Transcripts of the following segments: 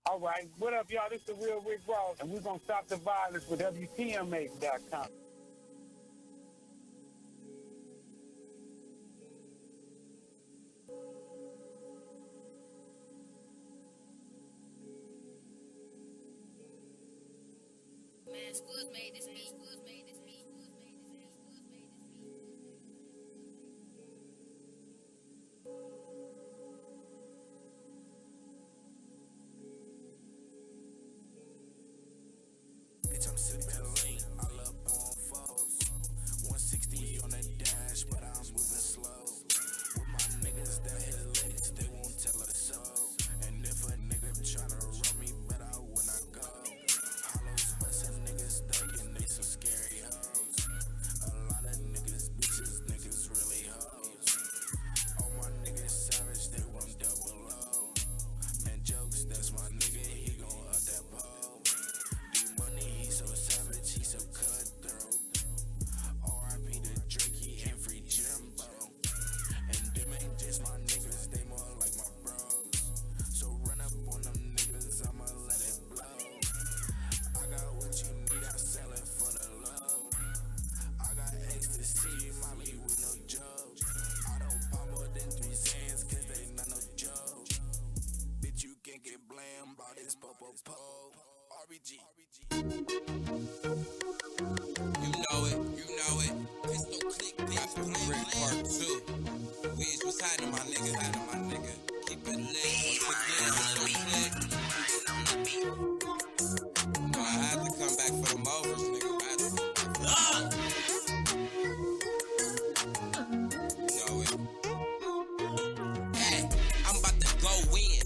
All right, what up, y'all? This is the real Rick Ross, and we're gonna stop the violence with WTMA.com. Man, schools made this beat. Bitch, I'm sipping lean, all up on foes. 160 on the dash, but I'm moving slow. With my niggas that hit licks, they won't tell us so. And if a nigga tryna run me, bet I when I go. Hollows bustin' niggas thuggin', they some scary hoes. A lot of niggas bitches, niggas really hoes. All my niggas savage, they want double O. Man, jokes, that's my nigga, he gon' up that pole. D-Money, he so savage, he so cutthroat. R.I.P. to Drake, he ain't free Jimbo. And them ain't just my niggas, they more like my bros. So run up on them niggas, I'ma let it blow. I got what you need, I sell it for the low. I got ecstasy, Molly with no joke. I don't pop more than 3 cents, cause they not no joke. Bitch, you can't get blamed by this po-po-po. RBG. You know it. Pistol click, bitch. Rick Part 2. Weeds was hiding, my nigga. Keep it lit. No, I had to come back for them overs, nigga. You know it. Hey, I'm about to go in.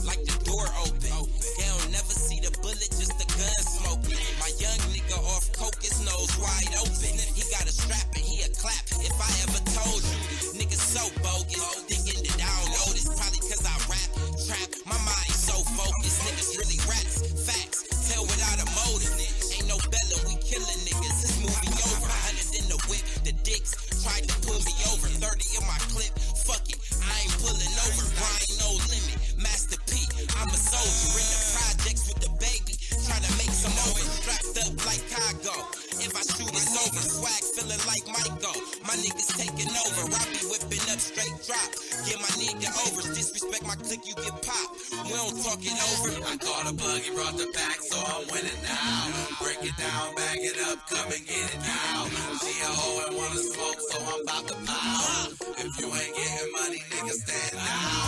Like the door open. They don't never see the bullet, just the gun smoking. My young nigga off coke, his nose wide open. He got a strap and he a clap if I ever told you. Niggas so bogus, thinking that I don't know this. Probably cause I rap, trap, my mind so focused. Niggas really raps, facts, tell without a motive. Ain't no bella, we killing niggas, this movie over. 100 in the whip, the dicks tried to pull me over. 30 in my clip, fuck it, I ain't pulling over. Ryan no limit, Master P, I'm a soldier in the projects with the baby, trying to make some over. Strapped up like Chicago, if I shoot it's over. Swag feeling like Michael, my niggas taking over. I be whipping up straight drop, get my nigga overs. Disrespect my clique, you get popped, we don't talk it over. I caught a bug, he brought the pack, so I'm winning now. Break it down, bag it up, come and get it now. She a hoe and wanna smoke, so I'm about to pop. If you ain't getting money, nigga, stand down.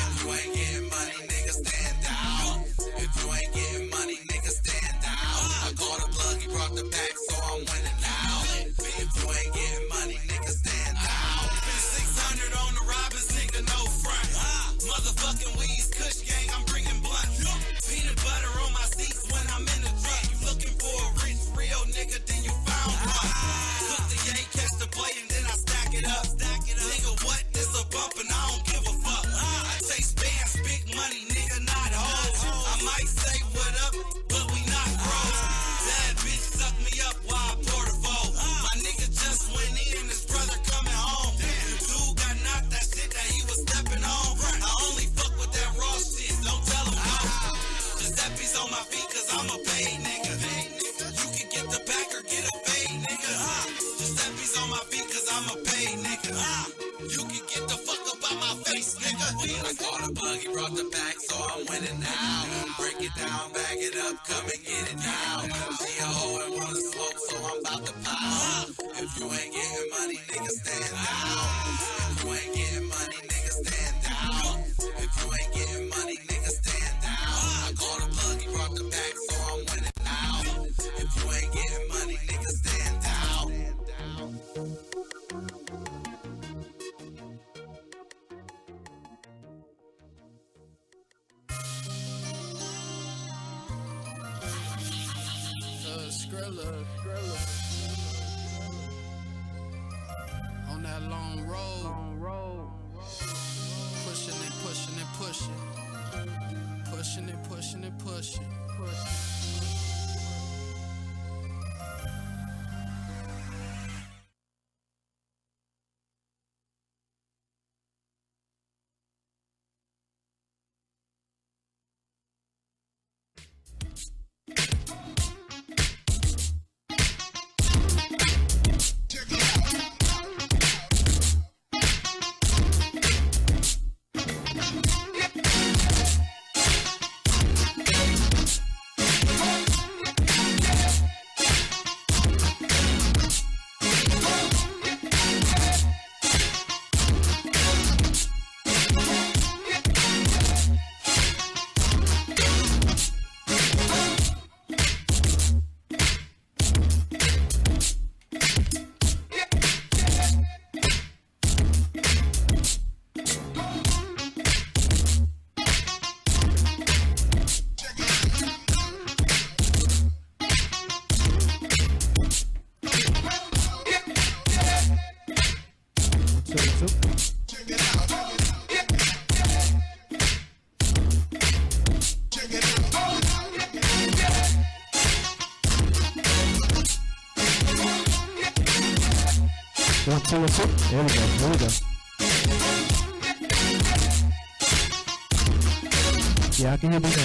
If you ain't getting money, nigga, stand down. If you ain't getting money, nigga, stand down. I caught a plug, he brought the pack, so I'm winning now. If you ain't getting money, nigga, stand down. Spend 600 on the robbers, nigga, no front. Motherfucking weeds, Kush gang, I'm bringing blunt. Peanut butter on my seats when I'm in the truck. You looking for a rich, real nigga, then you found one. Cook the yay, catch the plate, and then I stack it up. Nigga, what? This a bump and I don't give a fuck. I chase bands, big money, nigga, not hoes. I might say what up, but we not bros. That bitch suck me up while I pour the bowl. My nigga just went in, his brother coming home. Dude got knocked, that shit that he was stepping on. I only fuck with that raw shit, don't tell him no. Giuseppe's on my feet cause I'm a paid nigga. You can get the back or get a fade nigga. Giuseppe's on my feet cause I'm a paid nigga. You can get the fuck up out my face nigga. I caught a bug, he brought the pack, so I'm winning now. Break it down, bag it up, come and get it now. She a hoe and wanna smoke, so I'm about to pop. If you ain't getting money, nigga, stand down. If you ain't getting money, nigga, stand down. If you ain't getting money, nigga, stand down. I caught a plug, he brought the pack, so I'm winning now. If you ain't getting money, nigga, stand down. Skrilla. On that long road. Pushing and pushing and pushing. Pushing and pushing and pushing. 1, 2, 1, 2. There we go. Here we go. Yeah, I can hear me now.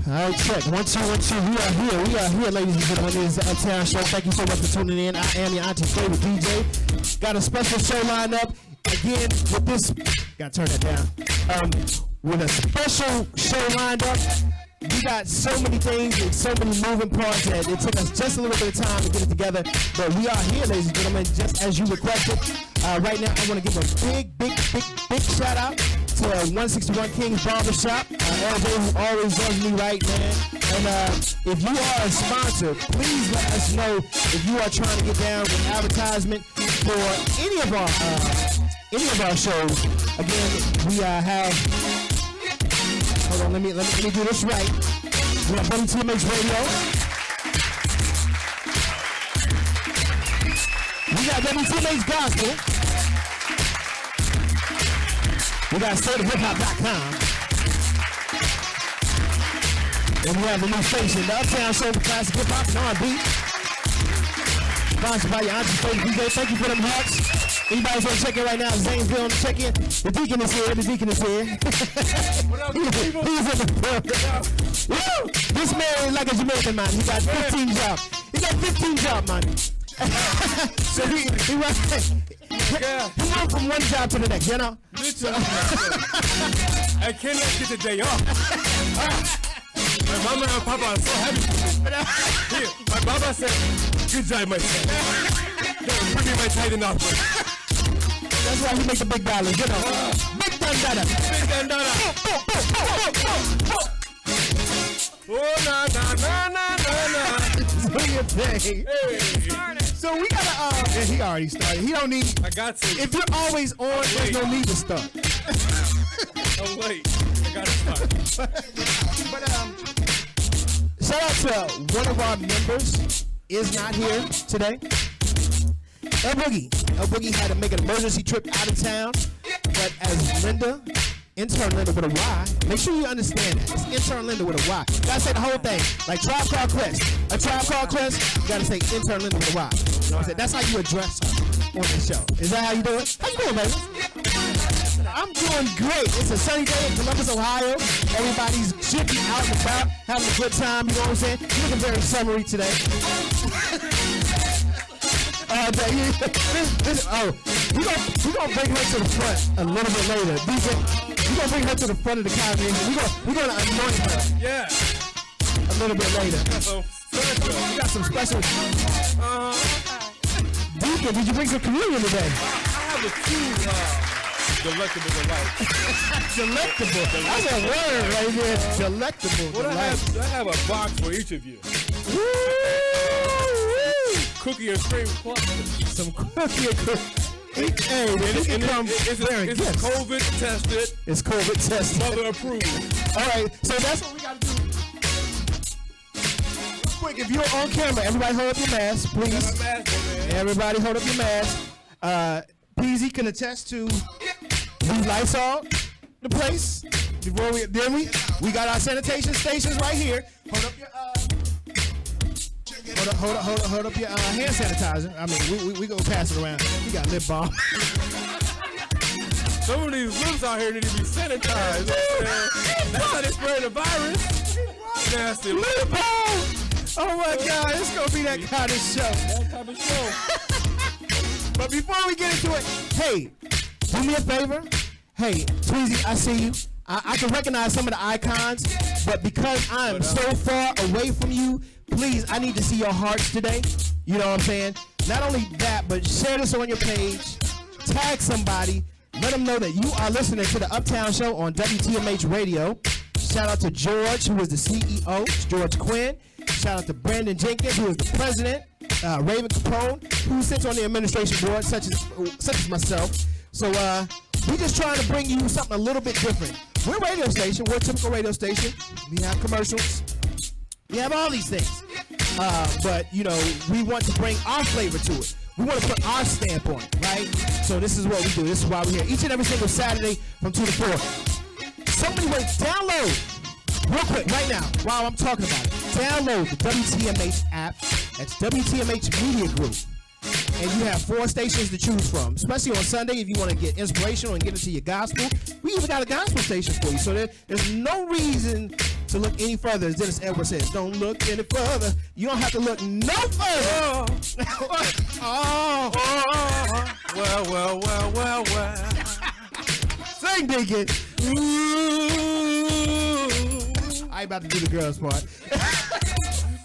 All right, check. 1, 2, 1, 2. We are here, ladies and gentlemen. This is the Uptown Show. Thank you so much for tuning in. I am your auntie's favorite DJ. Got a special show lined up again with this. Gotta turn that down. With a special show lined up. We got so many things and so many moving parts that it took us just a little bit of time to get it together. But we are here, ladies and gentlemen, just as you requested. Right now, I want to give a big shout out to 161 Kings Barbershop. LJ, who always does me right, man. And if you are a sponsor, please let us know if you are trying to get down with advertisement for any of our shows. Again, we have. Hold on, let me do this right. We have WTMH Radio. We got WTMH Gospel. We got StateOfHipHop.com. And we have the new station, the Uptown Show for classic hip hop and R&B. Sponsored by your auntie's favorite DJ. Thank you for them hearts. Anybody's on check-in right now? Zane'sville on the check-in. The deacon is here. He's in the Woo! This man is like a Jamaican man. He got 15 jobs. He got 15 jobs, man. So he went from one job to the next, you know? Literally. I cannot get the day off. My mama and papa are so happy for me. Here, my baba said, good job, my son. Don't put me my tight enough. That's why he makes the big dollars, you know. Big dandada. Big dandada. Oh, na. Do your thing. Hey. So we gotta, yeah, he already started. He don't need. I got to. If you're always on, there's no need to start. Oh, wait. I gotta start. But, shout out to one of our members is not here today. El Boogie had to make an emergency trip out of town, but as Linda, intern Linda with a Y, make sure you understand that. It's intern Linda with a Y. You gotta say the whole thing. Like Tribe Called Quest. A Tribe Called Quest, you gotta say intern Linda with a Y. You know what I'm saying? That's how you address her on the show. Is that how you do it? How you doing, baby? I'm doing great. It's a sunny day in Columbus, Ohio. Everybody's should be out and about, having a good time, you know what I'm saying? You're looking very summery today. We're gonna bring her to the front a little bit later. DJ, we're gonna bring her to the front of the congregation. We're gonna anoint her. Yeah. A little bit later. We got some special. Deacon, did you bring some communion today? I have a few delectable delights. Delectable. That's a word right there. Delectable. Well, I have a box for each of you. Cookie and cream clusters. Some cookie and cream. Hey, this can come wearing It's gifts. COVID tested. It's COVID tested. Mother approved. All right, so that's what we got to do. Real quick, if you're on camera, everybody hold up your mask, please. Everybody hold up your mask. PZ can attest to we Lysol the place. Before we got our sanitation stations right here. Hold up your Hold up your hand sanitizer. I mean, we go pass it around. We got lip balm. Some of these lips out here need to be sanitized. That's how they spread the virus. Nasty lip balm. Oh my God, it's gonna be that kind of show. That type of show. But before we get into it, hey, do me a favor. Hey, Tweezy, I see you. I can recognize some of the icons, but because I am so far away from you, please, I need to see your hearts today. You know what I'm saying? Not only that, but share this on your page. Tag somebody. Let them know that you are listening to the Uptown Show on WTMH Radio. Shout out to George, who is the CEO, George Quinn. Shout out to Brandon Jenkins, who is the president. Raven Capone, who sits on the administration board, such as myself. So we're just trying to bring you something a little bit different. We're a radio station. We're a typical radio station. We have commercials. We have all these things. But, you know, we want to bring our flavor to it. we want to put our stamp on it, right? So this is what we do. This is why we're here each and every single Saturday from 2 to 4. So many ways. Download real quick right now while I'm talking about it. Download the WTMH app. That's WTMH Media Group. And you have 4 stations to choose from, especially on Sunday if you want to get inspirational and get into your gospel. We even got a gospel station for you. So there's no reason to look any further. As Dennis Edwards says, don't look any further. You don't have to look no further. Well. Sing, Deacon. I ain't about to do the girls part.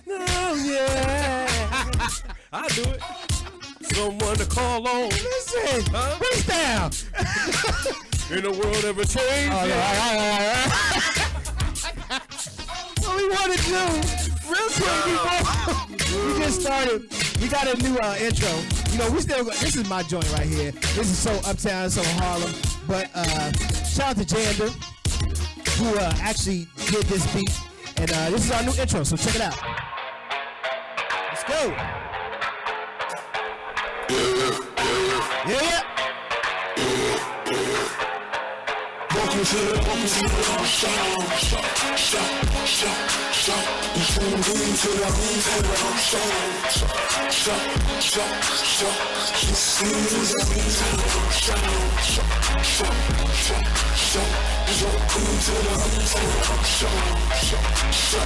Oh, yeah. I do it. Someone to call on. Listen, break down. In the world ever changing. All right. What we want to do, real quick before we just started, we got a new intro. You know, this is my joint right here. This is so Uptown, so Harlem. But shout out to Jander, who actually did this beat. And this is our new intro, so check it out. Let's go. Yeah. Welcome to the Uptown Show. You tuned in to the Uptown Show. This is the Uptown Show. Welcome to the Uptown Show.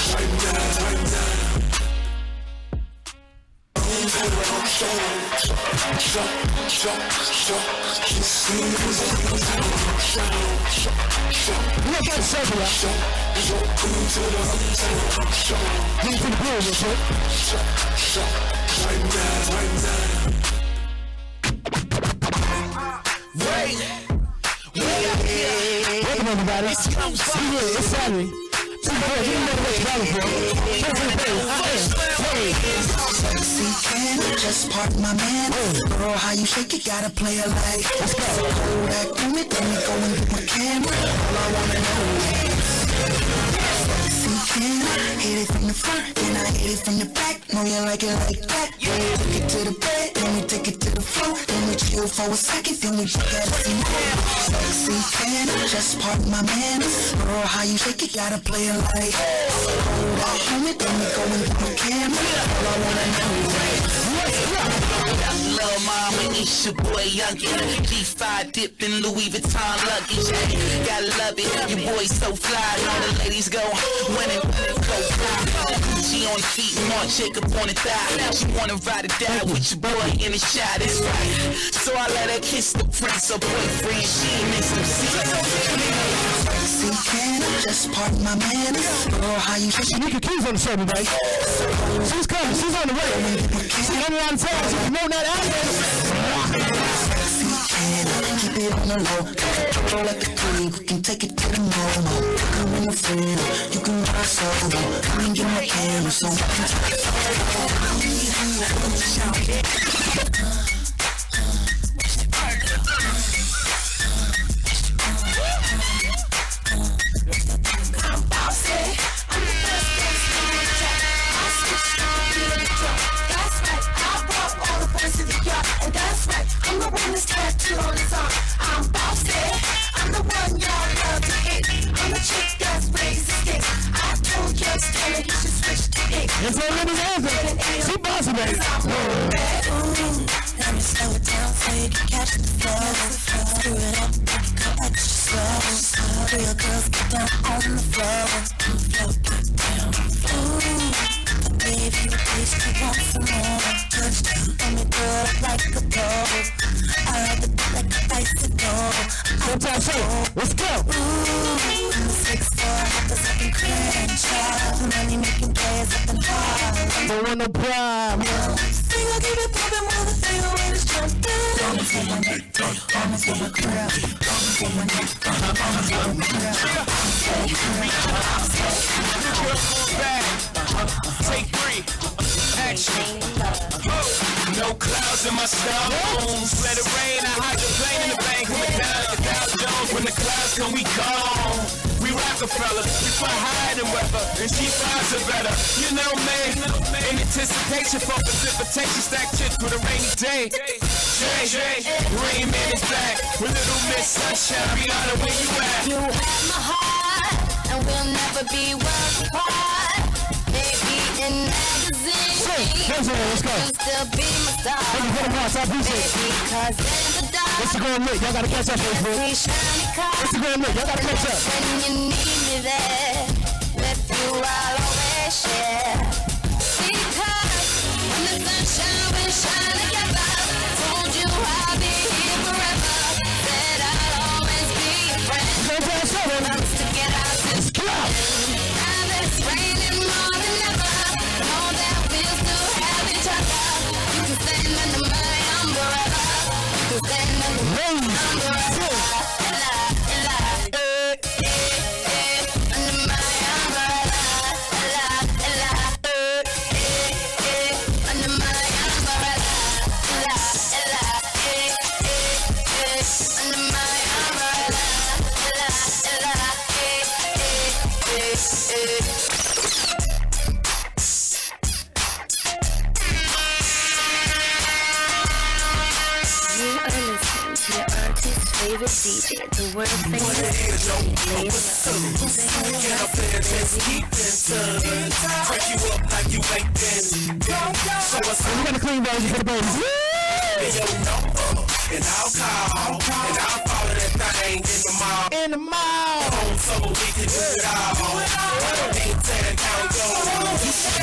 Right now. Look at the circle up. Get into the groove real quick. Welcome everybody. It's Saturday. Just park my man. Girl, how you shake it? Gotta play it like. Let's go. Hold that moment, then we go and get my camera. All I wanna know is hit it from the front, then I hit it from the back. Know you like it like that. Yeah, take it to the bed, then we take it to the floor. Then we chill for a second, then we check out the sexy can. Just park my man. Girl, how you shake it? Gotta play it like. Hold that moment, then we go and get my camera. All I wanna know is Lil' mama, it's your boy Youngin. G5 dipped in Louis Vuitton luggage. Gotta love it, your boy so fly. All the ladies go when it go fly. Gucci on the feet, Marc Jacob on the thigh. She wanna ride or die with your boy in the shot. That's right. So I let her kiss the prince, her boyfriend. She ain't miss him. sexy can. Just park my man. Girl, how you shake it? Shanika Key's on the show today. She's coming. She's on the way. She's running around town. She's promoting that album. Sexy can. Keep it on the low. Control like a queen. We can take it to the moon. You can bring a friend. You can ride solo. Come and get my camera. So I can take it. It's all in his hands. She bossy, baby. Let me slow it down so you can catch the flow. Screw it up, make it go extra slow. Real girls get down on the floor. Flow, get down. Ooh, baby, you taste me, want some more. Touchdown, let me do it like a bow. I like it like a bicycle. Uptown Show. Let's go. Ooh, I'm a 6'4", hoppers up in Crenshaw. Money making players up in Harlem. Don't want no problem. Thing I keep it poppin' while the thing always is jumping. Diamonds in my neck, diamonds in my crib. Diamonds in my neck, diamonds in my crib. Take 3, action. No clouds in my stones. Let it rain, I hide the plane in the bank. Coming down like a Dow Jones. When the clouds come, we gone. We rap Rockefeller. We fly higher than weather, and she flies it better. You know me, in anticipation for precipitation, stack chips with a rainy day. Jay, Rain Man is back with Little Miss Sunshine. Rihanna, where you at? You have my heart, and we'll never be worlds apart. Maybe in magazines, let's go. you'll still be my star. Baby, 'cause in the dark, Instagram link, y'all gotta catch up, Facebook. we shiny cars. Instagram link, y'all gotta catch up. When you need me there, with you I'll always share. Because when the sunshine will shine together, told you I'll be here forever. Said I'll always be your friend. Promise to get out this club. Now that it's raining more than ever, know that we'll still have each other. You can stand under my umbrella. You can stand under my umbrella. Favorite DJ, the world famous DJ. Get up there, just keep in touch. Break you up like you ain't been. So what's We got a clean version for the babies. your number? And I'll call, and I'll follow that thing in the mall. In the mall. Home so we can do it all. I ain't tearing down your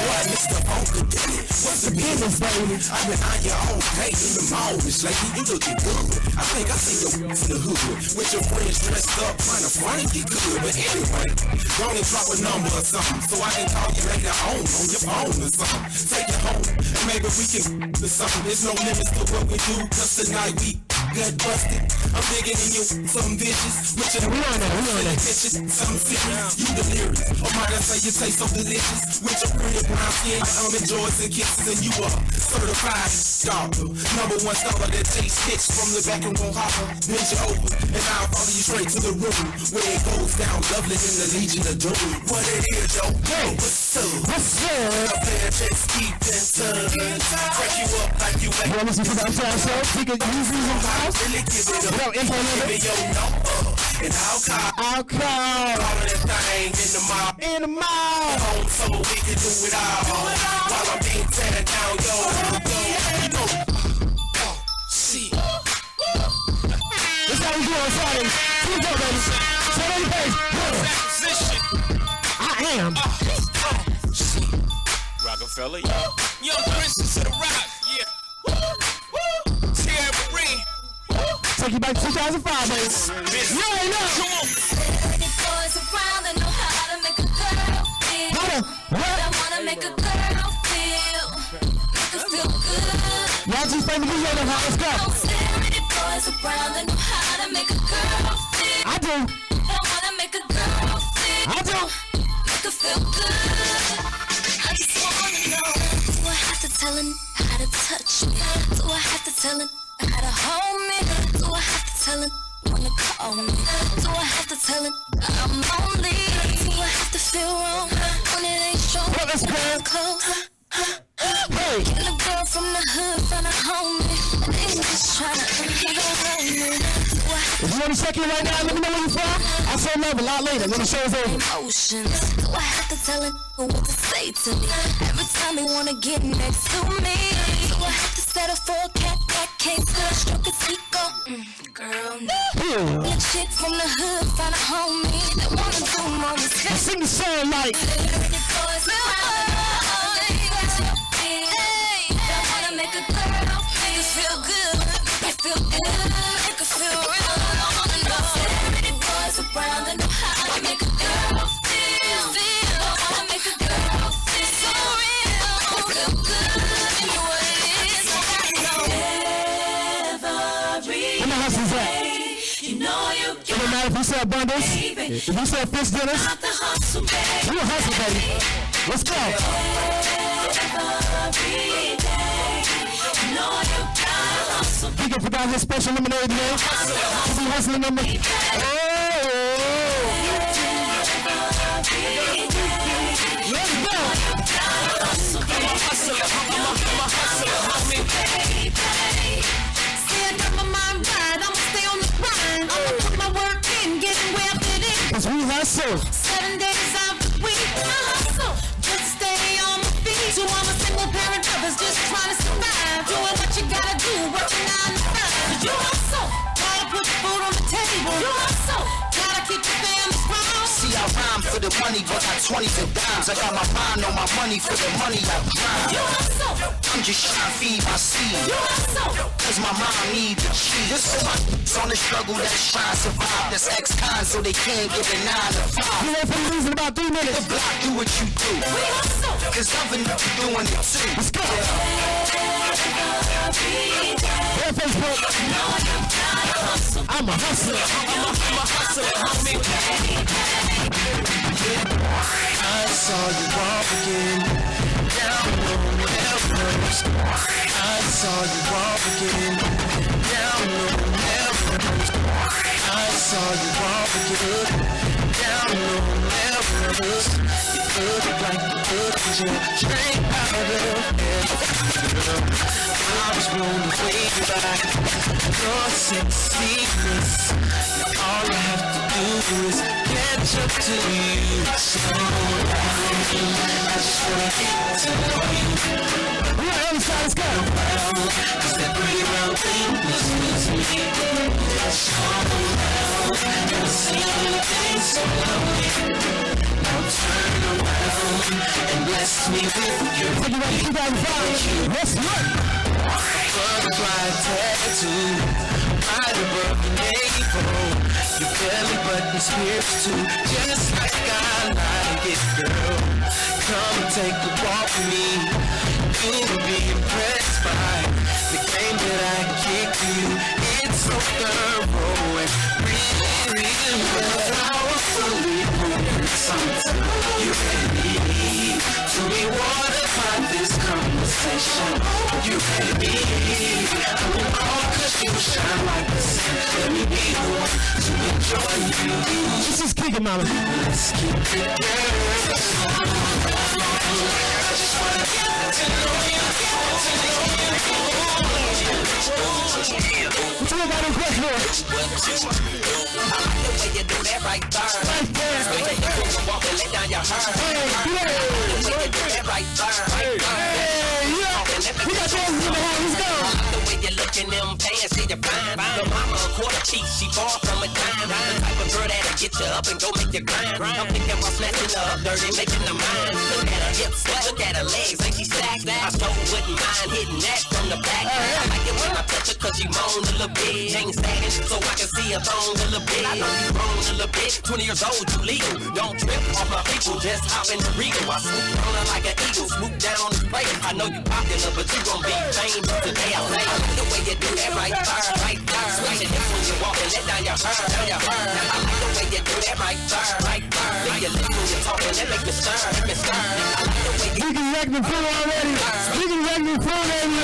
What, Mr. Uncle Daddy? What's the business, baby? I've been on your own day in the mall, Miss Lady. You looking good. I think I see you in the hood with your friends dressed up, trying to front and get good. But anyway, go and drop a number or something so I can call you later on your phone or something. Take you home and maybe we can do something. There's no limits to what we do, cause tonight we gut busted. I'm digging in you, some vicious. With your We on that. bitches, some serious. You delirious. Or might I say you taste so delicious. With your pretty brown skin, joys and kisses, and you are certified doctor. Number one star that takes hits from the back and won't hopper. Bend you over, and I'll follow you straight to the room where it goes down lovely in the Legion of Doom. What it is, yo? Hey, what's up? What's up? Up there, just keep in touch. Break you up like you ain't. You wanna listen to the Uptown Show? We can use these in the house. Really give it up. Yo, info Give number. me your number, and I'll call. I'll call. All of that thing in the mall. In the mall. Home so we can do it all. While I'm being teared down, yo. You know. See. That's how we do on Fridays. Here we go, baby. So on your page. Position. I am. Rockefeller, young princess of the rock, yeah. Terry Marie. Take you back to 2005, baby. You ain't know. Many boys around that know how to make a girl feel. I wanna make a girl feel. Make her feel good. Y'all just play the video on how it's go. Many boys around that know how to make a girl feel. I do. I wanna make a girl feel. I do. Make her feel good. I just wanna know, do I have to tell him how to touch me? Do I have to tell him how to hold me? Do I have to tell him when to call me? Do I have to tell him I'm lonely? Do I have to feel wrong when it ain't strong? Well, let's go. Close. Hey. Getting a girl from the hood trying to hold me, and they just trying to hold me. Do I have If you want to check in right now, let me know where you're from. I'll show love a lot later when the show's over. emotions? Do I have to tell him what to say to me? Every time he wanna get next to me. Do I have to settle for a cat that can't stroke his ego? Girl, no. The chick from the hood trying to hold me. They wanna do more than I sing the song like. Where my hustle's at? It don't matter if you sell bundles, if you sell fish dinners. You a hustle, baby. Let's go. We can forget his special lemonade, man. We'll be hustling them. Oh. hustle. 7 days out the week, I hustle. Just stay on my feet. So I'm a single parent others just trying to survive. Doing what you gotta do, working 9 to 5. You hustle, gotta put food on the table. You hustle, gotta keep your family strong. See, I rhyme for the money, but I 20s and dimes. I got my mind on my money for the money I grind. You hustle, I'm just trying to feed my seed. you hustle. Cause my mom need the cheese. This is my on the struggle that's trying to survive. That's ex-con so they can't get a 9 to 5. You wait for the news in about 3 minutes. The block do what you do. We hustle. Cause I've been doing it too. Let's go. Hey, Facebook. I'm a hustler. I'm a hustler, homie. I saw you walk again down on Melrose. I saw you walk again down on Melrose. I saw you walk again down on Melrose. You look like you could just straight out of hell. I was blown away by your sexiness. Now all I have to do is catch up to you. So I just wanna get to know you. We on the other side, let's go. Cause that pretty round thing was new to me. So around and see anything so lovely. Now turn around and bless me with your Take it back to 2005. Let's look. butterfly tattoo right above your navel. Your belly button spears too, just like I like it, girl. Come and take a walk with me. You'll be impressed by the game that I kick to you. It's so thorough and really, really well. Powerfully moving something. You ready to be watered by this conversation? You ready? I'm in all cause you shine like the sun. Let me be the one to enjoy you. This is kicking, mama. Let's keep it girl. I just wanna get to know you. What you got in question? I like the way you do that right there. Right there. When you walk and let down your hair. Hey, The way you do that right there. hey, yeah. We got those in the house, let's go. I like the way you look in them pants, see you fine. The mama a quarter piece, she far from a dime. The type of girl that'll get you up and go make you grind. I'm thinking about snatching her up dirty, making her mine. Look at her hips, look at her legs, ain't she stacked? I sure wouldn't mind hitting that from the back. I like it when I touch her cause she moan a little bit. Chain sagging so I can see her thong a little bit. I know you grown a little bit, 20 years old, you legal. Don't trip off my people, just hop in the Regal. I swoop on her like an eagle, swoop down on the plate. I know you popular, but you gon' be famous today. I like the way you do that right there, right there. Switch it when you walk and let down your hair, down your hair. I like the way you do that right there, right there. Make you lick when you're talking, that make me stir, make me stir. I like the way you We can wreck the food already. We can wreck the food already.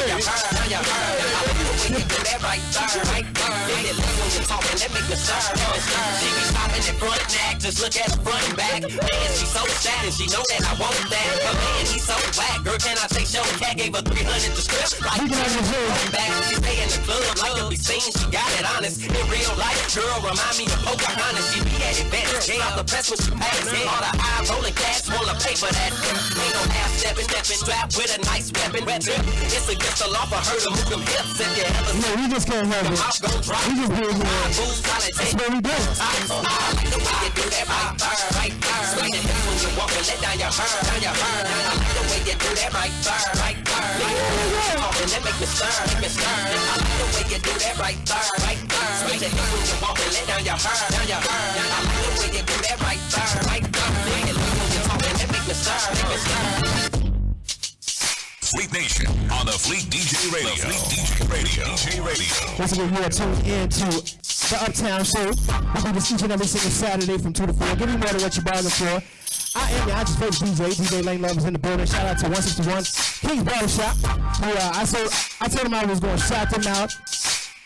down your hair. I like the way you do that right there, right there. Make you lick when you're talking, that make me stir, make me stir. She be stopping in front neck, just look at the front and back. Man, she so sad and she know that I want that. But man, he's so whack. Girl, can I take show? Cat gave her 300 to script. Like, back, she stay in the club, like to be seen, she got it honest. In real life, girl, remind me of Pocahontas. She be at advantage, get out the press when she pass. All the eye rolling cats wanna pay for that. Ain't no half stepping, strapped with a nice weapon. It's against the law for her to move them hips. If you ever No, we just can't have the it. mouth gon' drop. We just do it here. Booze, solid That's tape. what we do. I like the way you do that right there, right there. Swing it when you walk and let down your hair, down your hair. I like the way you do that right there, right there. Talking, that make me stir, make me stir. I like the way you do that right there, right there. Swing it when you walk and let down your hair, down your hair. I like the way you do that right there, right there. Swing it when you talking, that make me stir, make me stir. Fleet Nation on the Fleet DJ Radio. Fleet DJ Radio. DJ Radio. Once again, you are tuned in to the Uptown Show. We do this each and every single Saturday from 2 to 4. Give me more than what you bargained for. I am your Auntie favorite DJ. DJ Lane Love is in the building. Shout out to 161 King's Barbershop. Who I told him I was going to shout them out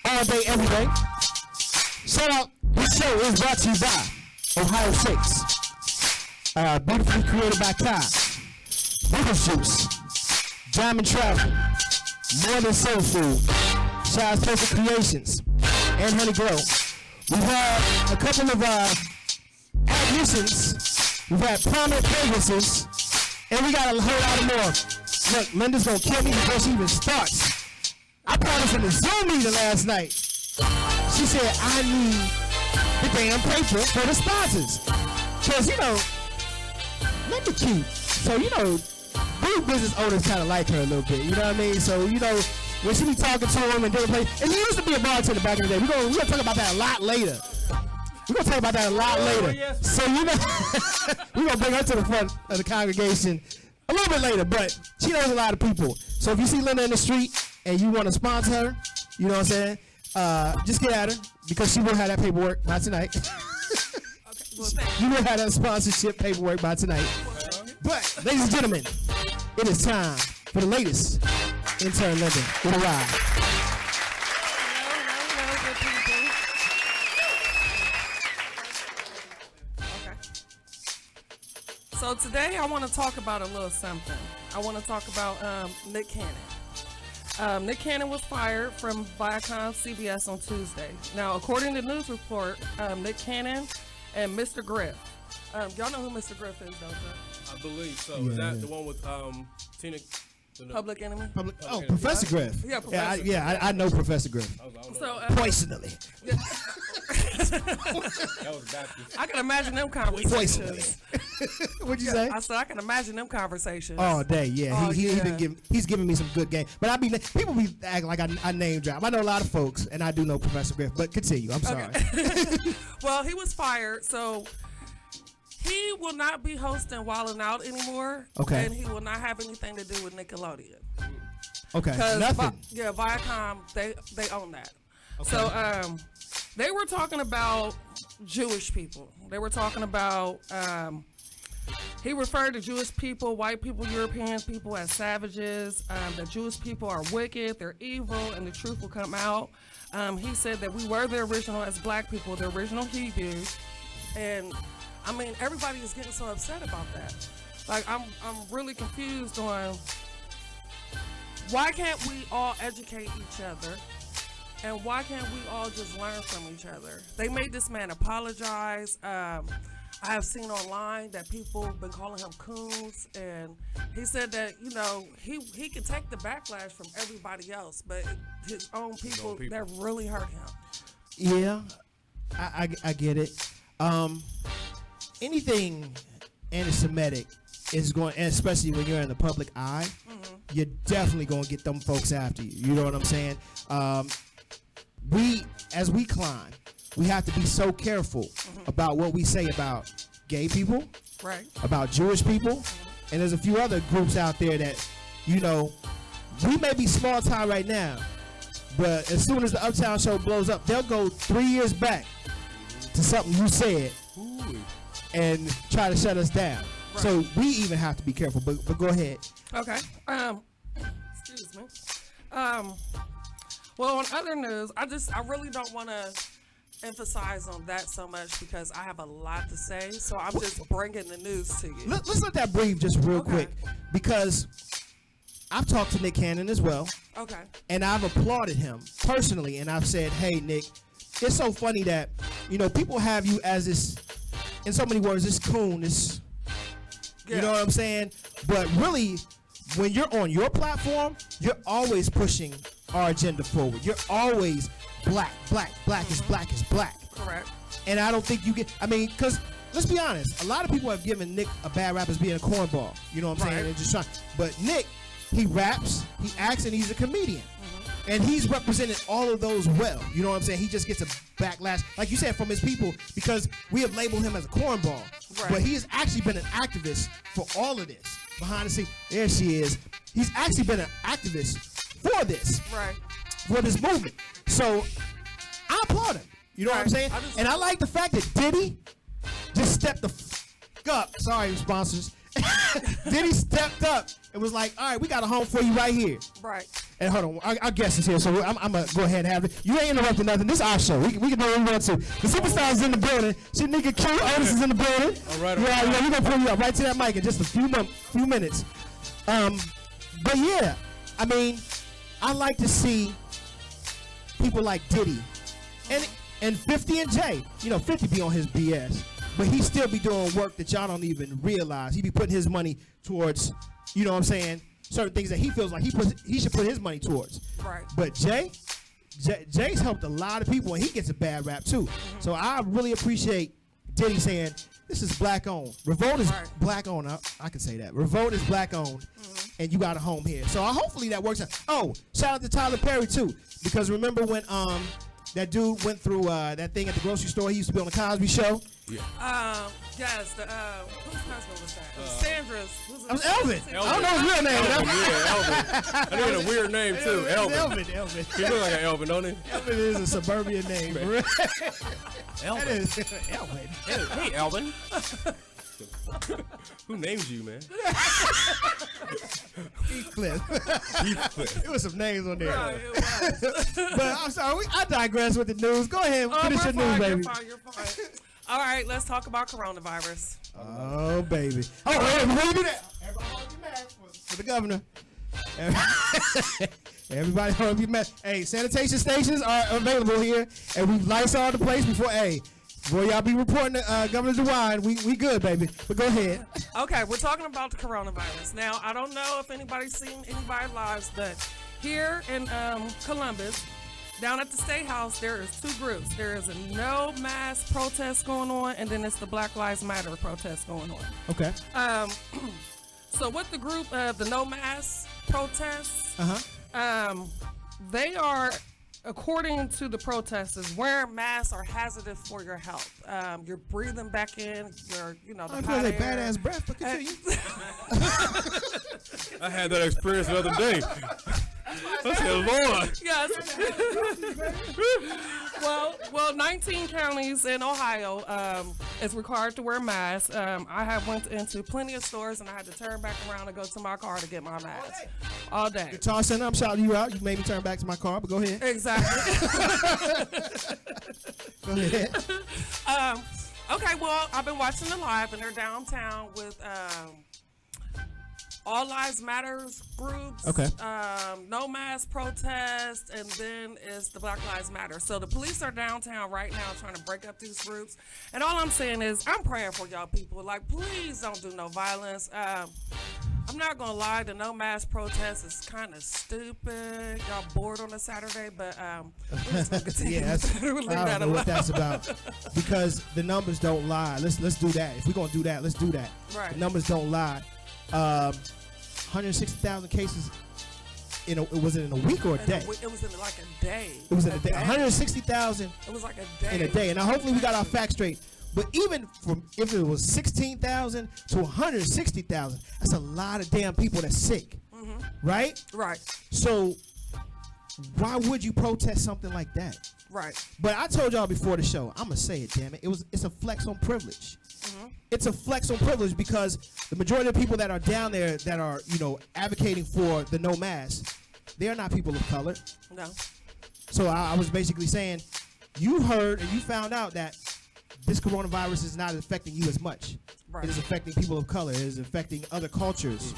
all day, every day. Shout out. This show is brought to you by Ohio 6. Beautifully created by Kai. Booger's Juice. Diamond Travel. More Than Soul Food. Child's Perfect Creations. And Honey Glow. We have a couple of nominations. We've had prominent fragrances. And we got a whole lot of more. Look, Linda's gonna kill me before she even starts. I brought this in the Zoom meeting last night. She said, I need the damn paper for the sponsors. Because, you know, Linda cute. So, you know, big business owners kind of like her a little bit. You know what I mean? So, you know, when she be talking to them and different places. And he used to be a bartender back in the day. We're gonna talk about that a lot later. We're going to talk about that a lot later. Yes. So, you know, we're going to bring her to the front of the congregation a little bit later, but she knows a lot of people. So if you see Linda in the street and you want to sponsor her, you know what I'm saying, just get at her because she will have that paperwork by tonight. You will have that sponsorship paperwork by tonight. But, ladies and gentlemen, it is time for the latest intern Linda with a ride. So today I want to talk about a little something. I want to talk about Nick Cannon. Nick Cannon was fired from Viacom CBS on Tuesday. Now, according to the news report, Nick Cannon and Mr. Griff. Y'all know who Mr. Griff is, don't you? I believe so. Yeah. Is that the one with Tina? Public Enemy? Enemy. Professor Griff. Yeah, Professor. I know Professor Griff. So, personally. I can imagine them conversations. What'd you say? I said I can imagine them conversations. All day, yeah. Oh, He's giving me some good game. But people be acting like I name drop. I know a lot of folks, and I do know Professor Griff. But continue. I'm sorry. Okay. Well, he was fired, so he will not be hosting Wildin' Out anymore. Okay. And he will not have anything to do with Nickelodeon. Okay. Nothing. Viacom, they own that. Okay. So they were talking about Jewish people. They were talking about he referred to Jewish people, white people, European people as savages. That Jewish people are wicked, they're evil, and the truth will come out. He said that we were the original as black people, the original Hebrews, and I mean, everybody is getting so upset about that. Like, I'm really confused on why can't we all educate each other, and why can't we all just learn from each other? They made this man apologize. I have seen online that people have been calling him coons, and he said that, you know, he could take the backlash from everybody else, but his own people that really hurt him. Yeah, I get it. Anything anti-Semitic is going, and especially when you're in the public eye, you're definitely going to get them folks after you. You know what I'm saying? As we climb, we have to be so careful about what we say about gay people, right? About Jewish people, and there's a few other groups out there that, you know, we may be small time right now, but as soon as the Uptown Show blows up, they'll go 3 years back to something you said and try to shut us down. Right. So we even have to be careful. But go ahead. Okay. Excuse me. Well, on other news, I really don't want to emphasize on that so much because I have a lot to say. So I'm just bringing the news to you. Let's let that breathe just real quick, because I've talked to Nick Cannon as well. Okay. And I've applauded him personally, and I've said, hey, Nick, it's so funny that, you know, people have you as this, in so many words, this coon, this, you know what I'm saying? But really, when you're on your platform, you're always pushing our agenda forward. You're always black is black is black. Correct. And I don't think you get, I mean, because let's be honest, a lot of people have given Nick a bad rap as being a cornball. You know what I'm saying? And just trying, but Nick, he raps, he acts, and he's a comedian. And he's represented all of those well. You know what I'm saying? He just gets a backlash, like you said, from his people, because we have labeled him as a cornball. Right. But he has actually been an activist for all of this. Behind the scenes, there she is. He's actually been an activist for this. Right. For this movement. So I applaud him. You know what I'm saying? And I like the fact that Diddy just stepped the up. Sorry, sponsors. Diddy stepped up and was like, all right, we got a home for you right here. Right. And hold on, our guest is here, so I'm going to go ahead and have it. You ain't interrupting nothing. This is our show. We can do what we want to. The superstar's in the building. She nigga Q, Otis is in the building. All right. Yeah, we're going to pull you up right to that mic in just a few minutes. But yeah, I mean, I like to see people like Diddy and 50 and Jay. You know, 50 be on his BS. but he still be doing work that y'all don't even realize. He be putting his money towards, you know what I'm saying, certain things that he feels like he should put his money towards. Right. But Jay's helped a lot of people, and he gets a bad rap too. So I really appreciate Diddy saying this is black owned. Revolt is black owned. I can say that. Revolt is black owned, and you got a home here. So hopefully that works out. Oh, shout out to Tyler Perry too, because remember when that dude went through that thing at the grocery store? He used to be on the Cosby Show. Yeah. Yes. Whose husband was that? Sandra's. That was Elvin. I don't know his real name. Elvin. I think it's a weird name too. Elvin. Elvin. He look like an Elvin, don't he? Elvin is a suburban name. Elvin. Elvin. Hey, Elvin. Who names you, man? Heathcliff. Heathcliff. There was some names on there. Right, it was. But I'm sorry, I digress with the news. Go ahead, finish your news, baby. You're fine. All right, let's talk about coronavirus. Oh, baby. Oh, hey, before you do that, everybody hold your mask for the governor. Everybody hold your mask. Hey, sanitation stations are available here, and we Lysol the place before y'all be reporting to Governor DeWine. We good, baby. But go ahead. Okay, we're talking about the coronavirus. Now, I don't know if anybody's seen anybody's lives, but here in Columbus, down at the State House, there is two groups. There is a no mask protest going on, and then it's the Black Lives Matter protest going on. Okay. So with the group of the no mask protests, they are, according to the protesters, wearing masks are hazardous for your health. You're breathing back in your, the hot air. Badass breath. Look at you. I had that experience the other day. I said, Lord. Yes. well, 19 counties in Ohio is required to wear masks. I have went into plenty of stores, and I had to turn back around and go to my car to get my mask. All day. Guitar Center, I'm shouting you out. You made me turn back to my car, but go ahead. Exactly. Go ahead. Okay, well, I've been watching the live, and they're downtown with All Lives Matters groups, okay. No Mask protest, and then it's the Black Lives Matter. So the police are downtown right now trying to break up these groups. And all I'm saying is I'm praying for y'all people. Like, please don't do no violence. I'm not going to lie, the No Mask protest is kind of stupid. Y'all bored on a Saturday, but we're just going to continue. Yeah, we'll I don't know what that's about. Because the numbers don't lie. Let's do that. If we're going to do that, let's do that. Right. The numbers don't lie. 160,000 cases was it in a week or a day? It was in like a day. It was in a day. 160,000 It was like a day. in a day. And now hopefully we got our facts straight. But even from if it was 16,000 to 160,000, that's a lot of damn people that's sick. Right? Right. So why would you protest something like that? Right. But I told y'all before the show, I'm gonna say it, damn it. It's a flex on privilege. It's a flex on privilege because the majority of the people that are down there that are, advocating for the no mask, they are not people of color. No. So I was basically saying, you heard and you found out that this coronavirus is not affecting you as much. Right. It is affecting people of color. It is affecting other cultures.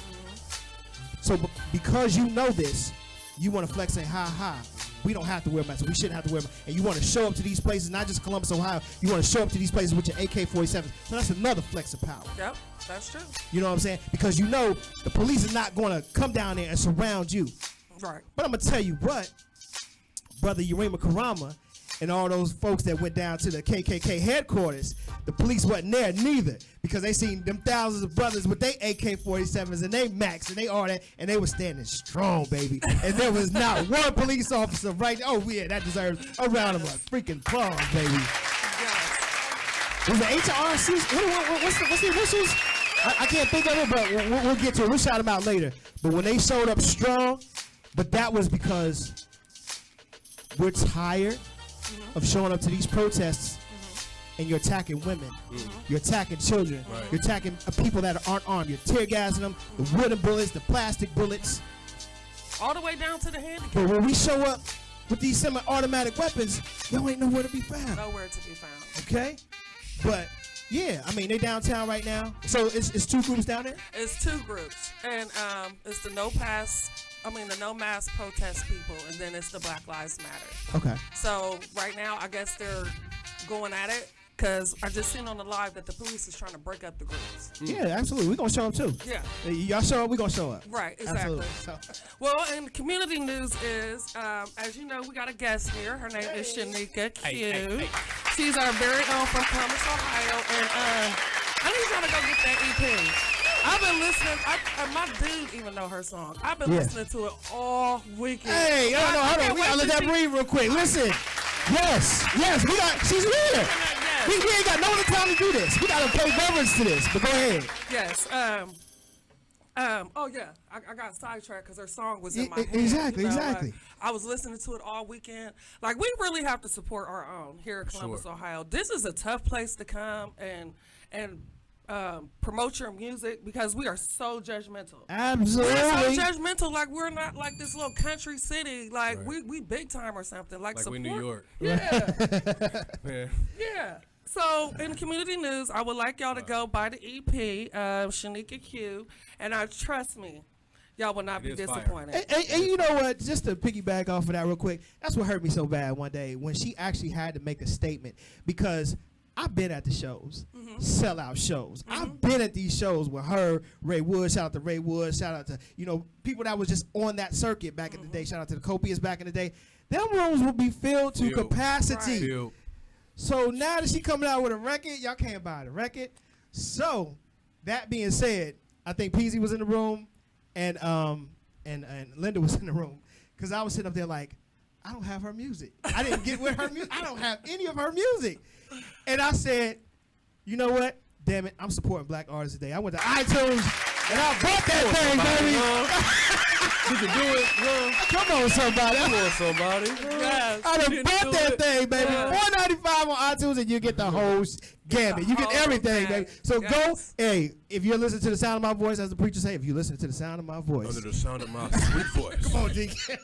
So because you know this, you want to flex saying, ha, we don't have to wear masks. We shouldn't have to wear masks. And you want to show up to these places, not just Columbus, Ohio. You want to show up to these places with your AK-47. So that's another flex of power. Yep, that's true. You know what I'm saying? Because you know the police is not going to come down there and surround you. Right. But I'm going to tell you what, Brother Urema Karama and all those folks that went down to the KKK headquarters, the police wasn't there neither because they seen them thousands of brothers with their AK-47s and they Max and they all that, and they were standing strong, baby. And there was not one police officer right there. Oh, yeah, that deserves a round of freaking applause, baby. Yes. Was the HRC? What's the initials? I can't think of it, but we'll get to it. We'll shout them out later. But when they showed up strong, but that was because we're tired of showing up to these protests and you're attacking women, you're attacking children, you're attacking people that aren't armed, you're tear gassing them, the wooden bullets, the plastic bullets. All the way down to the handicap. But when we show up with these semi-automatic weapons, y'all ain't nowhere to be found. Nowhere to be found. Okay? But, yeah, I mean, they downtown right now. So it's two groups down there? It's two groups. And it's the no mask protest people, and then it's the Black Lives Matter. Okay. So right now, I guess they're going at it. Because I just seen on the live that the police is trying to break up the groups. Yeah, absolutely. We're going to show up too. Yeah. Y'all show up, we're going to show up. Right, exactly. Absolutely. Well, and community news is, as you know, we got a guest here. Her name is Shanika Q. She's our very own from Columbus, Ohio. And I need y'all to go get that EP. I've been listening. My dude even know her song. I've been listening to it all weekend. Hey, hold on. We got to let that breathe real quick. Listen. Yes, we got, she's here. We ain't got no other time to do this. We got to pay reverence to this, but go ahead. Yes. Oh, yeah. I got sidetracked because her song was in my head. Exactly, you know, exactly. I was listening to it all weekend. Like, we really have to support our own here in Columbus, Ohio. This is a tough place to come and promote your music because we are so judgmental. Absolutely. We're so judgmental. Like, we're not like this little country city. Like, we big time or something. Like support. We New York. Yeah. Yeah. Yeah. So, in community news, I would like y'all to go buy the EP, Shanika Q, and trust me, y'all will not be disappointed. And you know what? Just to piggyback off of that real quick, that's what hurt me so bad one day when she actually had to make a statement because I've been at the shows, sellout shows. I've been at these shows with her, Ray Wood. Shout out to Ray Wood. Shout out to, people that was just on that circuit back in the day. Shout out to the Copious back in the day. Them rooms will be filled to capacity. Right. So now that she coming out with a record, y'all can't buy the record. So that being said, I think Peasy was in the room and Linda was in the room because I was sitting up there like, I don't have her music. I didn't get with her music. I don't have any of her music. And I said, you know what? Damn it, I'm supporting black artists today. I went to iTunes and I bought that thing, baby. You can do it, bro. Come on, somebody. Come on, somebody. Yes. I done bought that thing, baby. $4.95 on iTunes, and you get the whole gamut. You get everything, baby. So go, hey, if you're listening to the sound of my voice, as the preacher say, if you listen to the sound of my voice. Under the sound of my sweet voice. Come on, Deacon.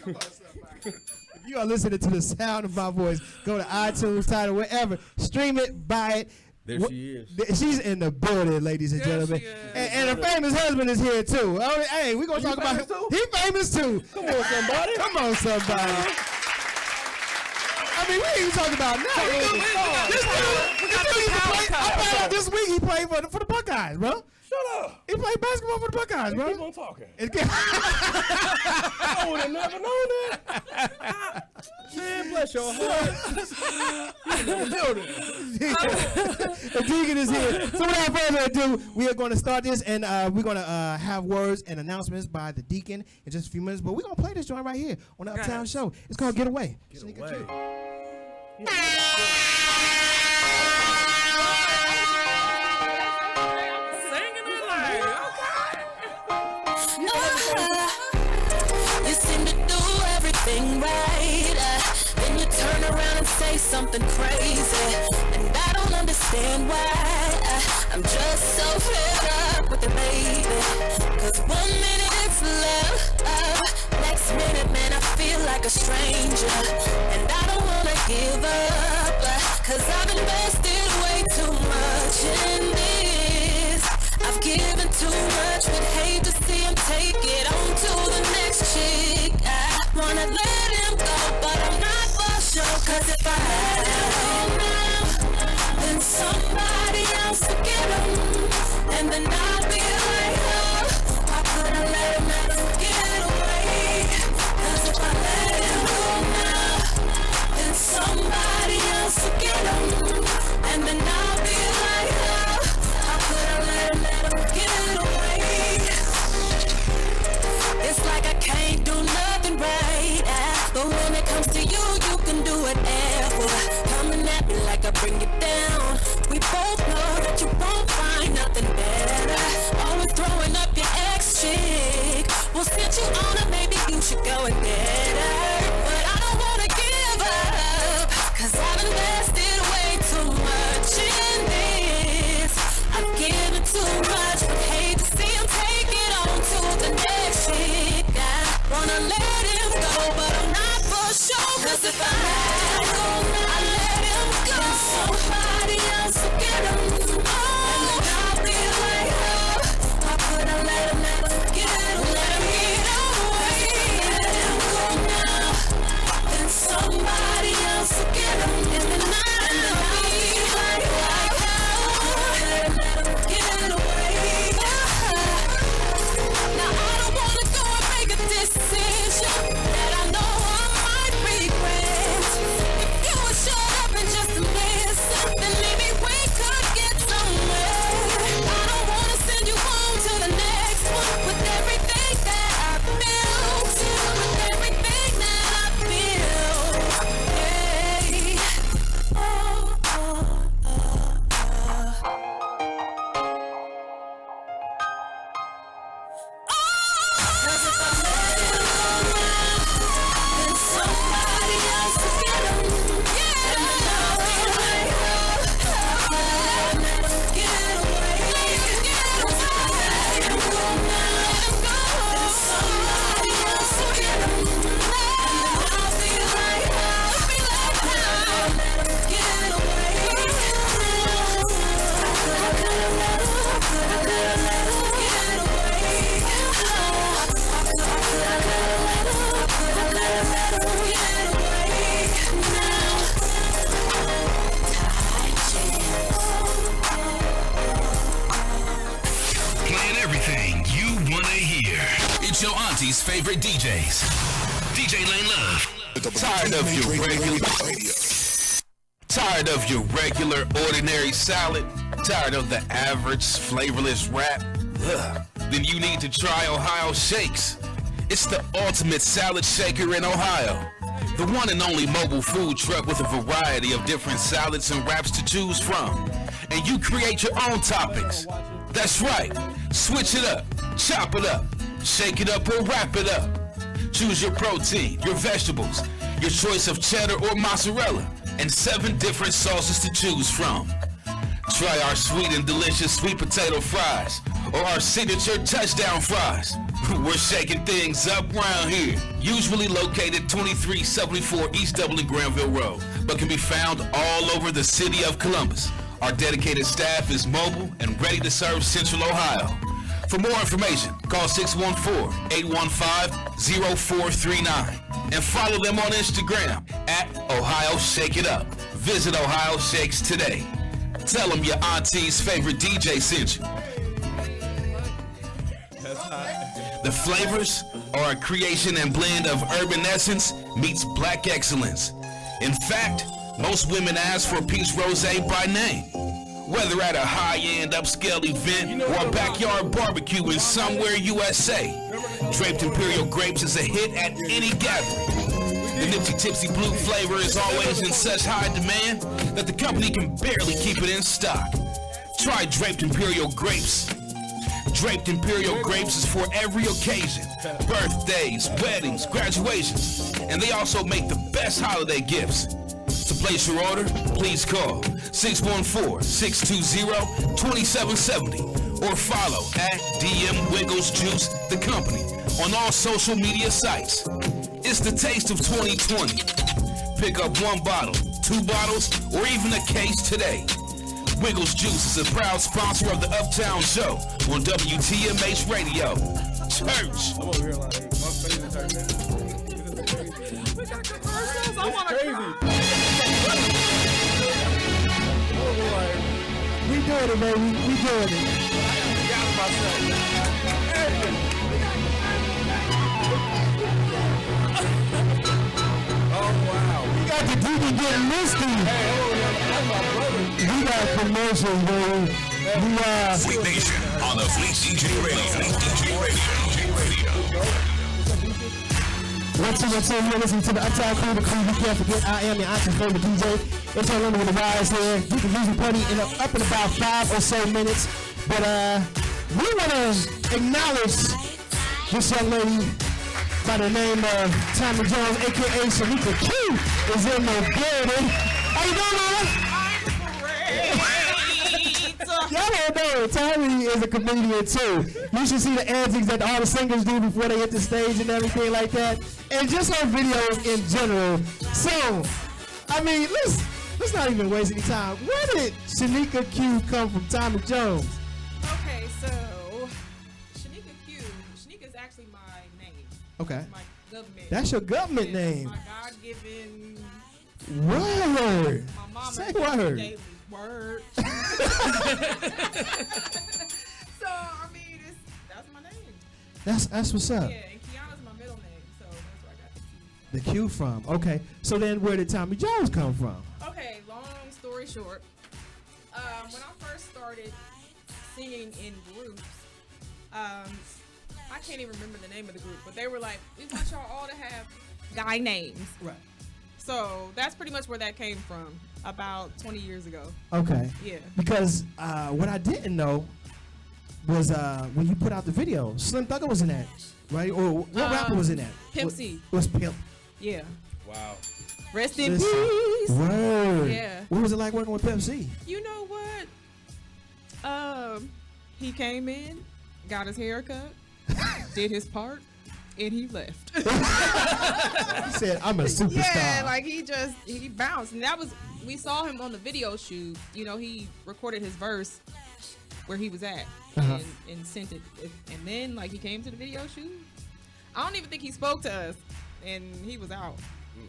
Come on, somebody. If you are listening to the sound of my voice, go to iTunes, Tidal, wherever. Stream it, buy it. There she is. She's in the building, ladies and gentlemen. And her famous husband is here, too. Hey, we're going to talk about him. He famous, too. Come on, somebody. Come on, somebody. I mean, we ain't even talking about now. I found out this week he played for the Buckeyes, bro. Shut up. He played basketball for the Buckeyes, bro. Keep on talking. I would have never known that. Man, bless your heart. The Deacon is here. So without further ado, we are going to start this, and we're going to have words and announcements by the Deacon in just a few minutes. But we're going to play this joint right here on the Uptown Show. It's called Get Away. Get Away. You seem to do everything right, then you turn around and say something crazy, and I don't understand why. I'm just so fed up with it, baby. 'Cause 1 minute it's love, next minute, man, I feel like a stranger, and I don't wanna give up, 'cause I've invested way too much in this. I've given too much, would hate to see him take it on to the next chick. I wanna let him go, but I'm not for sure. 'Cause if I let him go now, then somebody else will get him, and then I'll be like, oh, I couldn't let him ever get away. 'Cause if I let him go now, then somebody else will get him, and then I'll be like, oh, I couldn't let him get away. It's like I can't do nothing right, but when it comes to you, you can do whatever. Coming at me like I bring you down. We both know that you won't find nothing better. Always throwing up your ex chick. Well, since you own her, maybe you should go and get her. But I don't wanna give up, 'cause I've invested way too much in this. I've given too much, but hate to see him take it on to the next chick. I wanna let him go, but I'm not for sure. 'Cause if I let him go now, I let him go, somebody else will get him. Oh, and then I'll be like, oh, I couldn't let him ever get away. Let him get away. Let him go your auntie's favorite DJs. DJ Lane Love. Tired of your regular ordinary salad? Tired of the average flavorless wrap? Ugh. Then you need to try Ohio Shakes. It's the ultimate salad shaker in Ohio. The one and only mobile food truck with a variety of different salads and wraps to choose from. And you create your own toppings. That's right. Switch it up, chop it up, shake it up or wrap it up. Choose your protein, your vegetables, your choice of cheddar or mozzarella, and 7 different sauces to choose from. Try our sweet and delicious sweet potato fries or our signature touchdown fries. We're shaking things up round here. Usually located 2374 East Dublin Granville Road, but can be found all over the city of Columbus. Our dedicated staff is mobile and ready to serve Central Ohio. For more information, call 614-815-0439 and follow them on Instagram at Ohio Shake It Up. Visit Ohio Shakes today. Tell them your auntie's favorite DJ sent you. The flavors are a creation and blend of urban essence meets black excellence. In fact, most women ask for Peach Rosé by name. Whether at a high-end upscale event or a backyard barbecue in somewhere USA, Draped Imperial Grapes is a hit at any gathering. The Nipsey Tipsy Blue flavor is always in such high demand that the company can barely keep it in stock. Try Draped Imperial Grapes. Draped Imperial Grapes is for every occasion. Birthdays, weddings, graduations. And they also make the best holiday gifts. To place your order, please call 614-620-2770 or follow at DM Wiggles Juice, the company, on all social media sites. It's the taste of 2020. Pick up 1 bottle, 2 bottles, or even a case today. Wiggles Juice is a proud sponsor of the Uptown Show on WTMH Radio. Church. I'm over here like, my favorite type of We got commercials. I want to cry. We doing it, baby. We doing it. Oh, wow. We got the DJ getting misty. We got commercials, baby. Fleet Nation on the Fleet DJ Radio. Fleet DJ Radio. Once you're listening to the Uptown Crew, the crew, you can't forget I am your auntie's favorite DJ. It's all over with the wires here. You can usually party up in about 5 or so minutes. But we want to acknowledge this young lady by the name of Tommy Jones, a.k.a. Shanika Q, is in the building. How you doing, man? Y'all don't know, Tommy is a comedian too. You should see the antics that all the singers do before they hit the stage and everything like that. And just her videos in general. So, I mean, let's not even waste any time. Where did Shanika Q come from, Tommy Jones? Okay, so Shanika is actually my name. Okay. My government. That's your government name. My God-given. Word. My mama. Say word. Daily. Word. So, I mean, that's my name. That's what's up. Yeah, and Kiana's my middle name, so that's where I got The Q from. Okay. So then where did Tommy Jones come from? Okay, long story short. When I first started singing in groups, I can't even remember the name of the group, but they were like, we want y'all all to have guy names. Right. So that's pretty much where that came from, about 20 years ago. Okay. Yeah. Because what I didn't know was when you put out the video, Slim Thugger was in that, right? Or what rapper was in that? Pimp C. It was Pimp. Yeah. Wow. Rest in peace. Word. Yeah. What was it like working with Pimp C? You know what? He came in, got his hair cut, did his part, and he left. He said, I'm a superstar. Yeah, like he bounced. And we saw him on the video shoot. You know, he recorded his verse where he was at and sent it. And then, like, he came to the video shoot. I don't even think he spoke to us, and he was out.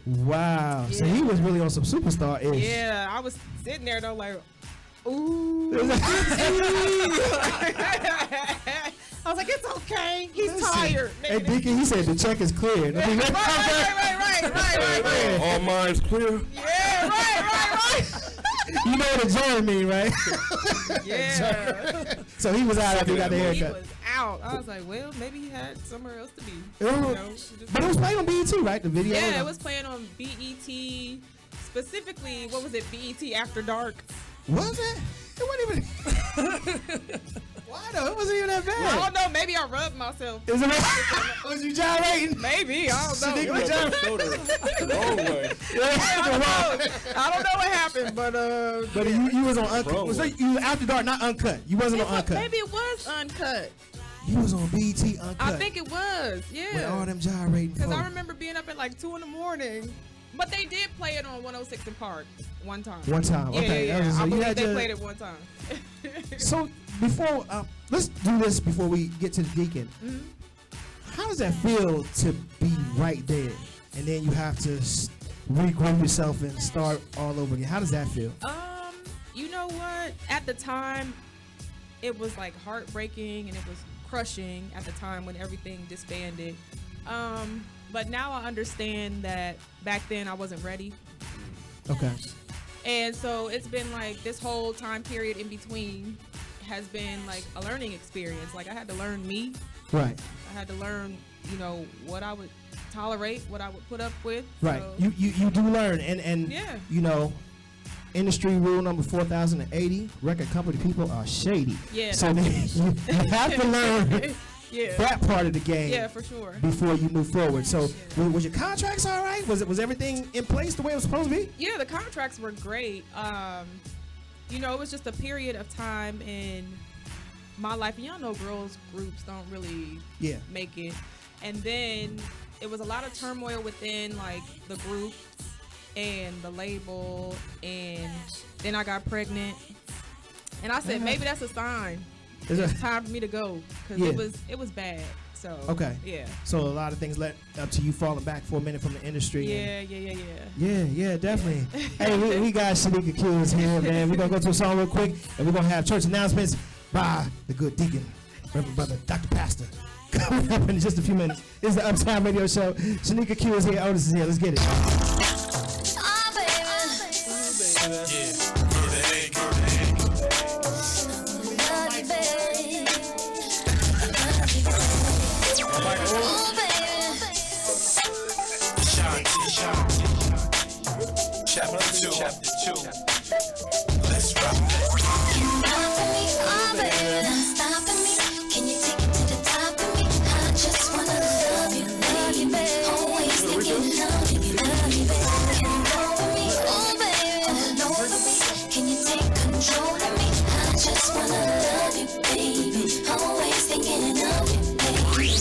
Wow. Yeah. So he was really on some superstar-ish. Yeah, I was sitting there, though, like, ooh. I was like, it's King. He's tired. Hey, Deacon, he said the check is cleared. Right. All minds clear. Yeah, right. You know what a joint mean, right? Yeah. So he was out after he got the He haircut. was out. I was like, well, maybe he had somewhere else to be. But it was playing on BET, right? The video. Yeah, it was playing on BET. Specifically, what was it? BET After Dark. Was it? It wasn't even. Why though? It wasn't even that bad. I don't know. Maybe I rubbed myself. Is it? Was you gyrating? Maybe. I don't know. Shanique was gyrating. I don't know what happened, but you was on uncut. Was that, you was After Dark, not uncut. You wasn't on uncut. Maybe it was uncut. You was on BET uncut. I think it was. Yeah. With all them gyrating. Because I remember being up at like 2 a.m. But they did play it on 106 in Park one time. One time, okay. Yeah. So I you believe had they your- played it one time. So before, let's do this before we get to the Deacon. Mm-hmm. How does that feel to be right there, and then you have to regroup yourself and start all over again? How does that feel? You know what? At the time, it was like heartbreaking and it was crushing at the time when everything disbanded. But now I understand that back then I wasn't ready. Okay. And so it's been like this whole time period in between has been like a learning experience. Like I had to learn me. Right. I had to learn, what I would tolerate, what I would put up with. Right. So, You do learn, and yeah. Industry rule number 4080: record company people are shady. Yeah. So you have to learn yeah. that part of the game. Yeah, for sure. Before you move forward. So was your contracts all right? Was everything in place the way it was supposed to be? Yeah, the contracts were great. It was just a period of time in my life, and y'all know girls groups don't really make it. And then it was a lot of turmoil within like the group and the label, and then I got pregnant, and I said maybe that's a sign. It's time for me to go because it was bad. So yeah. So a lot of things led up to you falling back for a minute from the industry. Yeah, Yeah, definitely. Hey, we got Shanika Kills here, man. We're gonna go to a song real quick, and we're gonna have church announcements by the good deacon, Reverend Brother Dr. Pastor, coming up in just a few minutes. This is the Uptown Radio Show. Shanika Kills here, Otis is here. Let's get it. Chapter 2. Let's rock. Can you take it to the top of me? I just wanna love you, baby. Always thinking love you, baby. Oh, baby. Can you take control of me? I just wanna love you, baby. Always thinking of you, baby.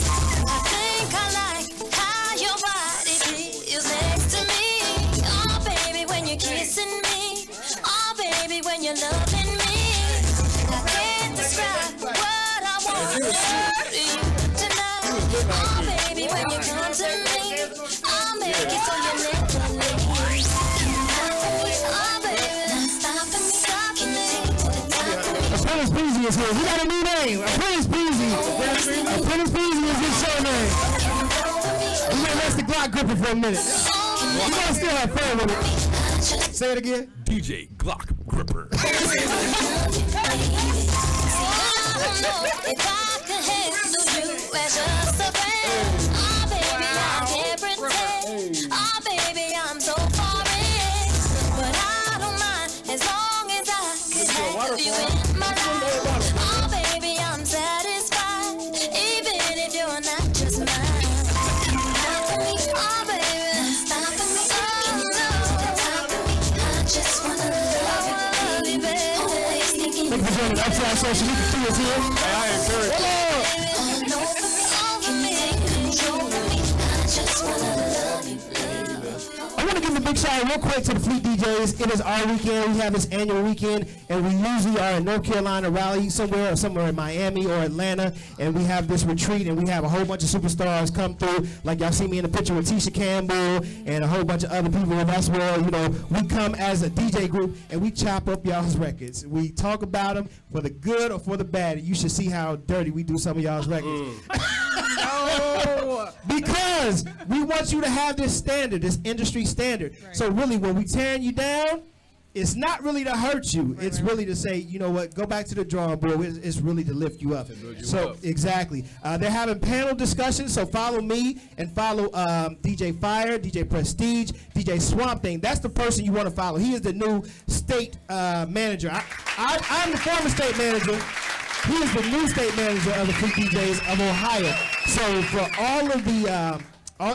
I think I like how your body feels next to me. Oh, baby, when you're kissing me. Oh, baby, when you're loving me. I can't describe what I want to you tonight. Oh, baby, when you come to me, I'll make it so you never leave. Oh, baby, stop me. Apprentice Beezy is here. He got a new name. Apprentice Beezy. Apprentice Beezy is his show name. We're gonna let the Glock grip it for a minute. We're gonna still have fun with it. Say it again. DJ Glock Gripper. If I could handle you as just a friend, oh baby, I can't pretend. Oh baby, I'm so foreign, but I don't mind as long as I could have you in my life. Oh baby, I'm satisfied, even if you're not just mine. Oh baby, stop me. I just wanna love you, baby. Always thinking. Thank you for joining Uptown Show. Shanika Kills here. Hey, I ain't very Over me, control me. I just wanna love you, baby. I want to give a big shout out real quick to the Fleet DJs. It is our weekend. We have this annual weekend, and we usually are in North Carolina, rally somewhere in Miami or Atlanta, and we have this retreat, and we have a whole bunch of superstars come through. Like y'all see me in the picture with Tisha Campbell and a whole bunch of other people, and that's where, we come as a DJ group, and we chop up y'all's records. We talk about them for the good or for the bad. You should see how dirty we do some of y'all's records. No. Because we want you to have this standard, this industry standard. Right. So really, when we tearing you down, it's not really to hurt you. Right, it's really to say, you know what, go back to the drawing board. It's really to lift you up. Exactly. They're having panel discussions, so follow me and follow DJ Fire, DJ Prestige, DJ Swamp Thing. That's the person you want to follow. He is the new state manager. I'm the former state manager. He is the new state manager of the Fleet DJs of Ohio. So for all of the,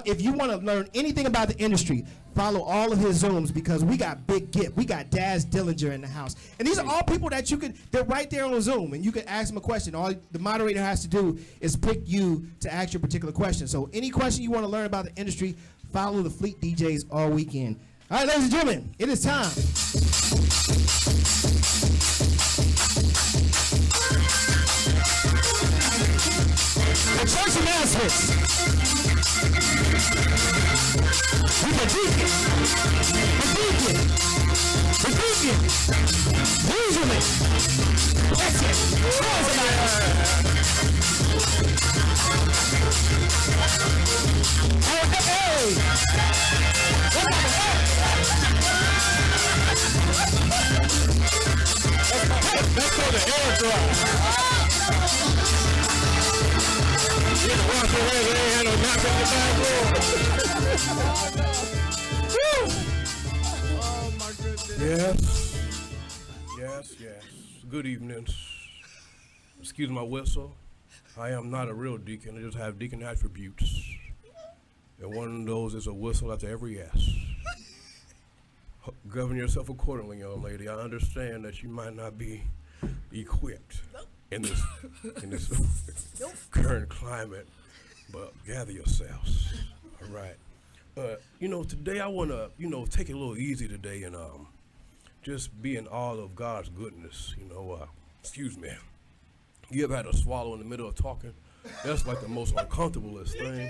if you want to learn anything about the industry, follow all of his Zooms, because we got Big Gip, we got Daz Dillinger in the house. And these are all people that they're right there on Zoom, and you can ask them a question. All the moderator has to do is pick you to ask your particular question. So any question you want to learn about the industry, follow the Fleet DJs all weekend. All right, ladies and gentlemen, it is time. The church announcements. With the deacon. Usually. That's it. Close it out. Hey. Let's go to airdrop. Oh my goodness. Yes. Good evening. Excuse my whistle. I am not a real deacon. I just have deacon attributes. And one of those is a whistle after every yes. Govern yourself accordingly, young lady. I understand that you might not be equipped in this current climate, but gather yourselves. All right. Today I want to, take it a little easy today and just be in awe of God's goodness. Excuse me. You ever had to swallow in the middle of talking? That's like the most uncomfortablest thing.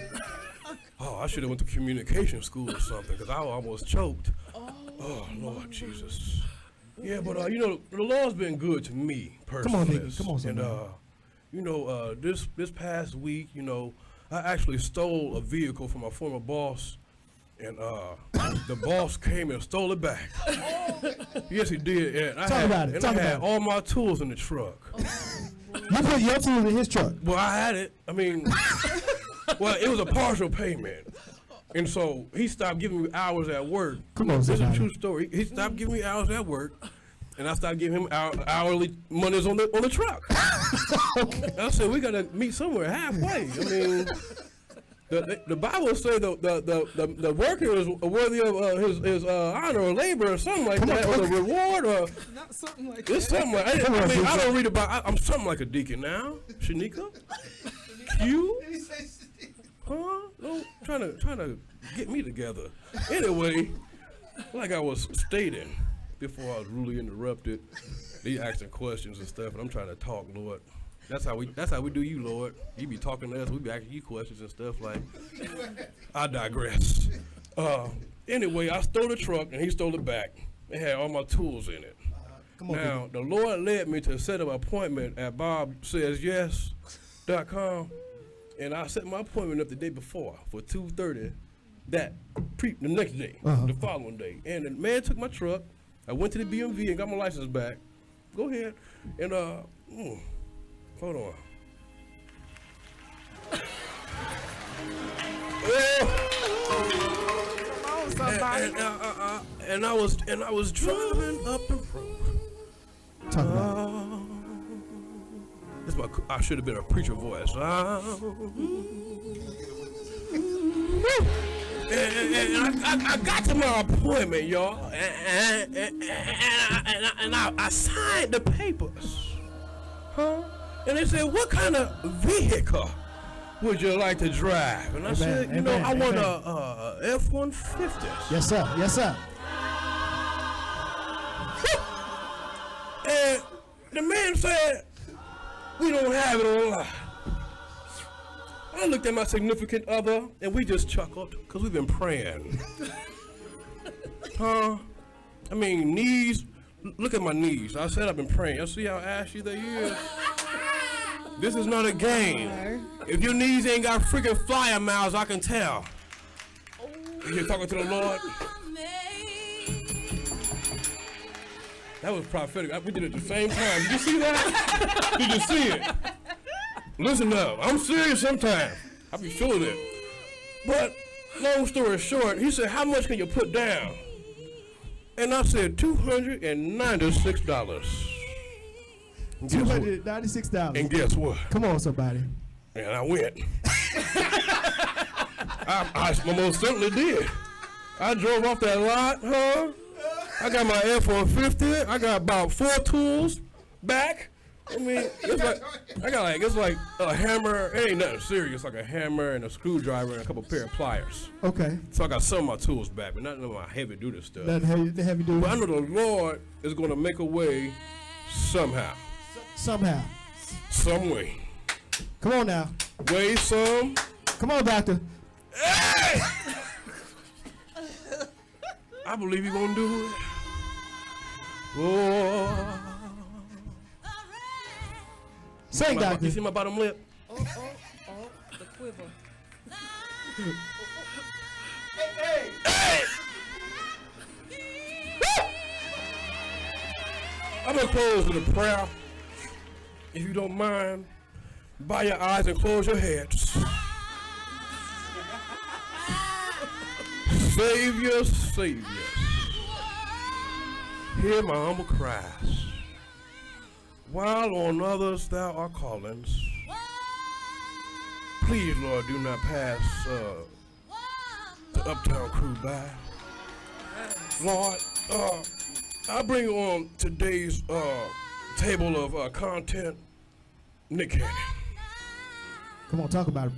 Oh, I should have went to communication school or something, because I almost choked. Oh, Lord Jesus. Yeah, but the Lord's been good to me personally. Come on, baby. Come on, son. And this past week, I actually stole a vehicle from my former boss, and the boss came and stole it back. Yes, he did. And I had all my tools in the truck. You put your tools in his truck? Well, I had it. I mean, it was a partial payment. And so he stopped giving me hours at work. Come on, this is a true story. He stopped giving me hours at work, and I started giving him hourly monies on the truck. I said, we gotta meet somewhere halfway. I mean, the Bible says the worker is worthy of his honor or labor or something like that, or the reward, or not something like that. It's something like that. I mean, I don't read about. I'm something like a deacon now. Shanika, Q. Huh? No, trying to get me together. Anyway, like I was stating before I was rudely interrupted, they asking questions and stuff, and I'm trying to talk, Lord. That's how we do you, Lord. You be talking to us, we be asking you questions and stuff like. I digress. Anyway, I stole the truck and he stole it back. It had all my tools in it. Now, the Lord led me to set up an appointment at BobSaysYes.com. And I set my appointment up the day before for 2:30 the next day, the following day. And the man took my truck. I went to the BMV and got my license back. Go ahead. And, hold on. And I was driving up the road. Talk about it. I should have been a preacher voice. And I got to my appointment, y'all, and I signed the papers, And they said, what kind of vehicle would you like to drive? And I said, you know, I want a F-150. Yes, sir. Yes, sir. And the man said, we don't have it on line. I looked at my significant other, and we just chuckled, because we've been praying. I mean, knees, look at my knees. I said I've been praying. You see how ashy they is? This is not a game. If your knees ain't got freaking flyer miles, I can tell. You're talking to the Lord? That was prophetic. We did it at the same time. Did you see that? Did you see it? Listen up. I'm serious sometimes. I be feeling it. But, long story short, he said, how much can you put down? And I said, $296. $296. And guess what? Come on, somebody. And I went. I most certainly did. I drove off that lot, I got my F-150. I got about 4 tools back. I mean, it's like a hammer. It ain't nothing serious. Like a hammer and a screwdriver and a couple pair of pliers. Okay. So I got some of my tools back, but not none of my heavy duty stuff. Nothing heavy duty. But I know the Lord is going to make a way somehow. Somehow. Some way. Come on now. Way some. Come on, doctor. Hey! I believe you're going to do it. Oh. Say, doctor. You see my bottom lip? Oh, the quiver. Hey! I'm going to close with a prayer. If you don't mind, bow your eyes and close your heads. Savior, Savior, hear my humble cries. While on others thou art calling, please, Lord, do not pass the Uptown crew by. Lord, I bring on today's table of content, Nick Cannon. Come on, talk about it.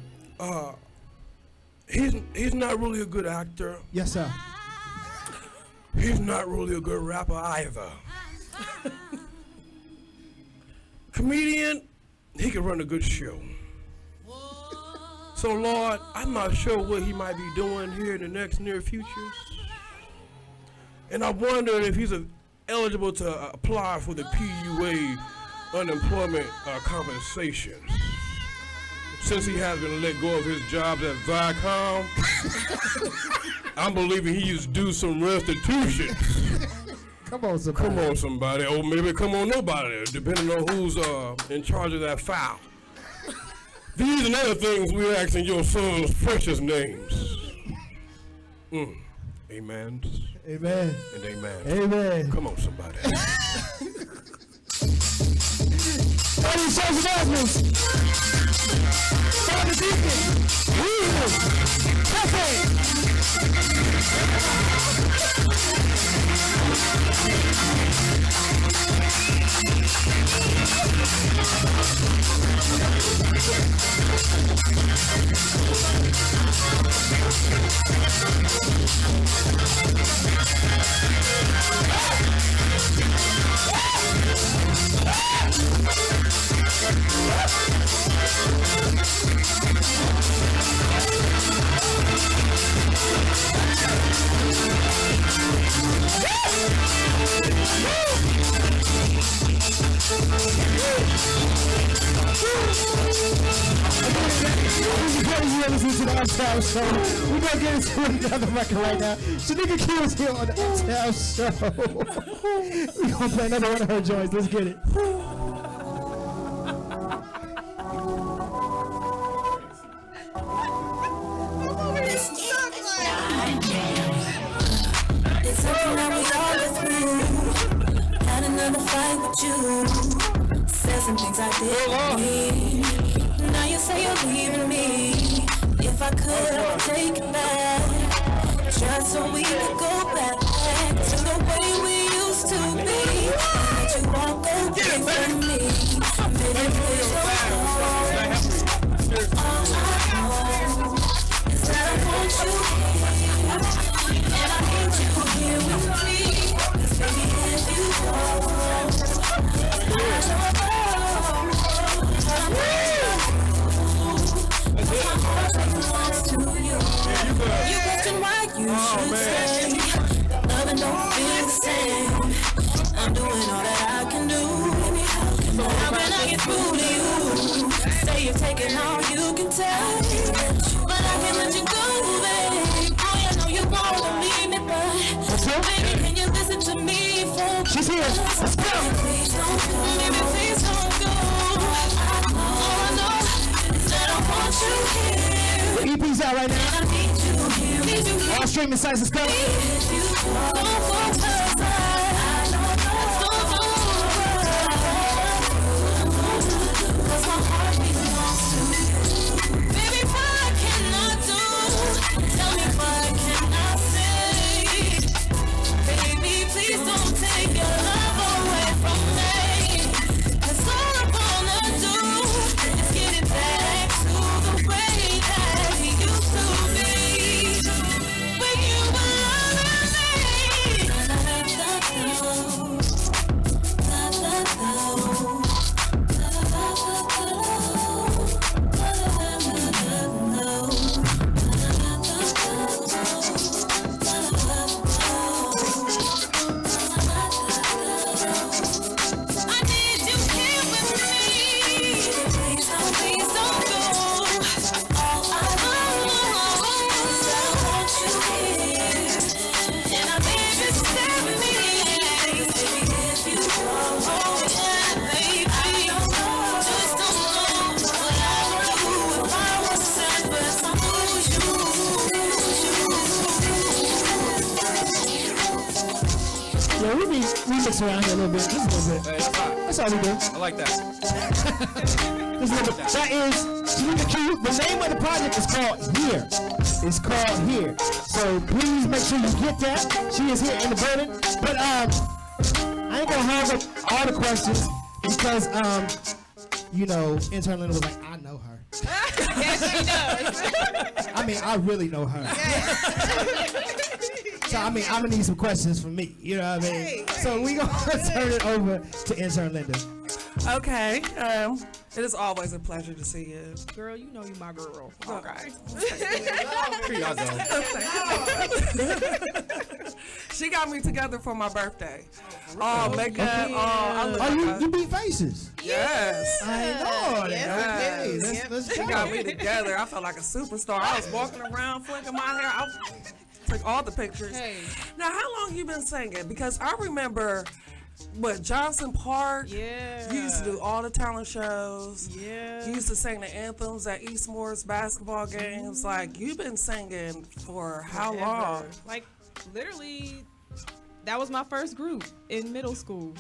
He's not really a good actor. Yes, sir. He's not really a good rapper either. Comedian, he can run a good show. So Lord, I'm not sure what he might be doing here in the next near futures. And I wonder if he's eligible to apply for the PUA unemployment compensation. Since he has been let go of his jobs at Viacom, I'm believing he's due some restitution. Come on, somebody. Come on, somebody. Or maybe come on, nobody, depending on who's in charge of that file. These and other things we're asking your son's precious names. Amen. Amen. And amen. Amen. Come on, somebody. Ladies and gentlemen, Father Deacon, you're listening to the Uptown Show. We're going to get into another record right now. Shanika Q is here on the Uptown Show. We're going to play another one of her joints. Let's get it. It's something that we all go through. Had another fight with you. Said some things I didn't mean. Now you say you're leaving me. If I could, I would take it back. Just so we could go back to the way we used to be. Let you walk away from me. Baby, please don't go. should say. Loving don't feel the same. I'm doing all that I can do. How can I get through to you? Say you're taking all you can take, but I can't let you go, babe. Oh, I know you won't leave me, but baby, can you listen to me for? She's here. Let's go. Please don't go. Baby, please don't go. All I know is that I want you here. The EP's out right now. I need you here. Need you here. All streaming sites, let's go. Remix around here a little bit, just a little bit. Hey, that's fine. That's all we do. I like that. Just a little bit. That is Selena Q. The name of the project is called Here. It's called Here. So please make sure you get that. She is here in the building. But I ain't gonna hog up all the questions because you know, intern Linda was like, I know her. Yes, she does. I mean, I really know her. So I mean, I'm gonna need some questions from me. You know what I mean? So we gonna turn it over to intern Linda. Okay. It is always a pleasure to see you. Girl, you know you my girl. Okay. She got me together for my birthday. Oh, makeup. Oh, you beat faces. Yes. I know. Yes. Let's She go. got me together. I felt like a superstar. I was walking around flicking my hair. I took all the pictures. Hey. Now, how long you been singing? Because I remember Johnson Park. Yeah. You used to do all the talent shows. Yeah. You used to sing the anthems at Eastmore's basketball games. Like, you've been singing for how long? Like, literally, that was my first group in middle school.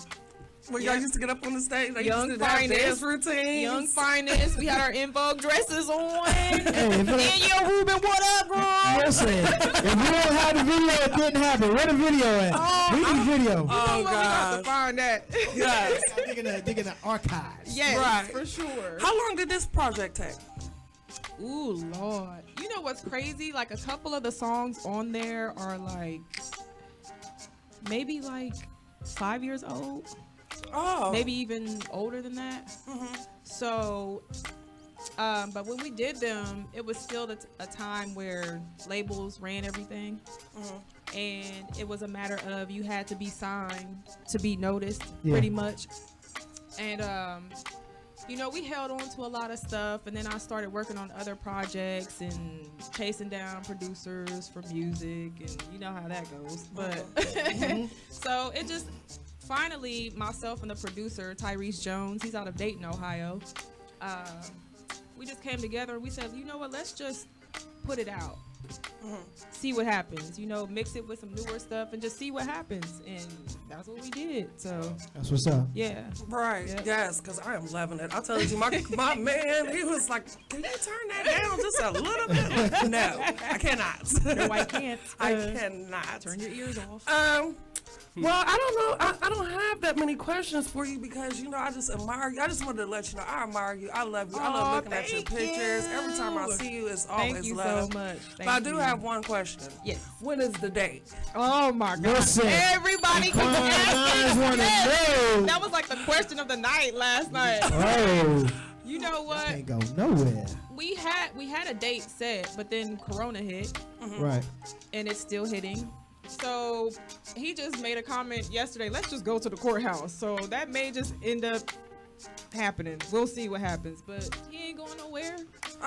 When y'all used to get up on the stage, they Young used to have dance Finest. routines. Young Finest. We had our In Vogue dresses on. Hey, Danielle Rubin, what up, girl? Listen, if we don't have the video, it didn't happen. Where the video at? We need video. Oh, We got to God. find that. Yes. Digging the archives. Yes, Right. for sure. How long did this project take? Ooh, Lord. You know what's crazy? Like, a couple of the songs on there are like, maybe like 5 years old. Oh. Maybe even older than that. Mm-hmm. So, but when we did them, it was still a time where labels ran everything. Mm-hmm. And it was a matter of you had to be signed to be noticed, Yeah. pretty much. And, you know, we held on to a lot of stuff, and then I started working on other projects and chasing down producers for music, and you know how that goes. But so it just finally, myself and the producer Tyrese Jones, he's out of Dayton, Ohio. We just came together and we said, you know what, let's just put it out. See what happens, you know, mix it with some newer stuff and just see what happens. And that's what we did. So That's what's up. yeah. Right. Yep. Yes, because I am loving it. I told you, my man, he was like, can you turn that down just a little bit? Like, no, I cannot. No, I can't. I cannot. Turn your ears off. Well, I don't know. I don't have that many questions for you because, you know, I just admire you. I just wanted to let you know I admire you. I love you. I love looking at your thank pictures. you. Every time I see you, it's always Thank you love. so much. But I Thank do you. have one question. Yes. When is the date? Oh my God. Listen, Everybody keeps inquiring minds asking. wanna Yes. know. That was like the question of the night last night. Oh, You know what? can't go nowhere. we had a date set, but then Corona hit, Right. and it's still hitting. So he just made a comment yesterday. Let's just go to the courthouse. So that may just end up happening. We'll see what happens, but he ain't going nowhere.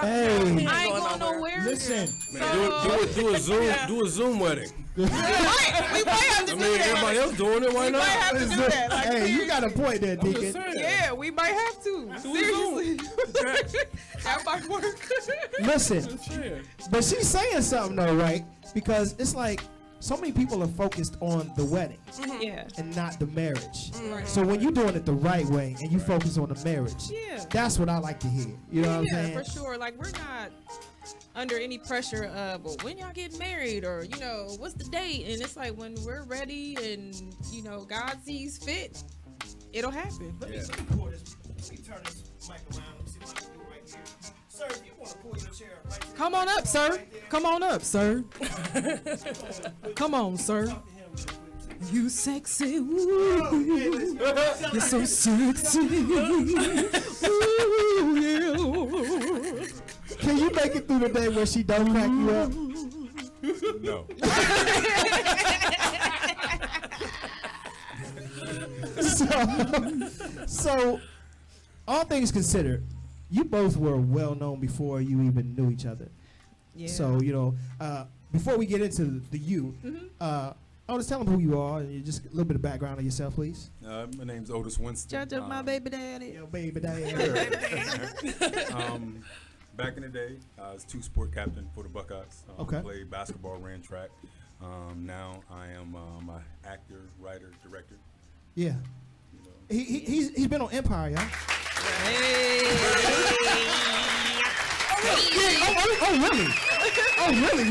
Hey. I ain't going nowhere. Listen. Man, do a Zoom wedding. We might have to I do mean, that. everybody else doing it. Why We not? might have to do that. Like, Hey, you got a point there, I'm just Deacon. saying. yeah, we might have to. Seriously. That might work. Listen, Shit. but she's saying something though, right? Because it's like so many people are focused on the wedding Yeah. and not the marriage. Right. So when you're doing it the right way and you focus on the marriage, Yeah. that's what I like to hear. You know what I'm Yeah, saying? for sure. Like, we're not under any pressure of, well, when y'all get married, or, you know, what's the date? And it's like, when we're ready and, you know, God sees fit, it'll happen. Let me turn this mic around. Let me see what I can do right here. Sir, if you want to pull your chair right there. Come on up, sir. Come on up, sir. Come on, sir. You sexy. Ooh. You're so sexy. Ooh, yeah. Can you make it through the day where she don't crack you up? No. So, all things considered, you both were well known before you even knew each other. Yeah. So, you know, before we get into the you, I'll just tell them who you are and just a little bit of background on yourself, please. My name's Otis Winston. Judge of my baby daddy. Yo, baby, daddy. Back in the day, I was two-sport captain for the Buckeyes. Okay. Played basketball, ran track. Now I am an actor, writer, director. Yeah. He's been on Empire, y'all. Oh, really? Oh, really?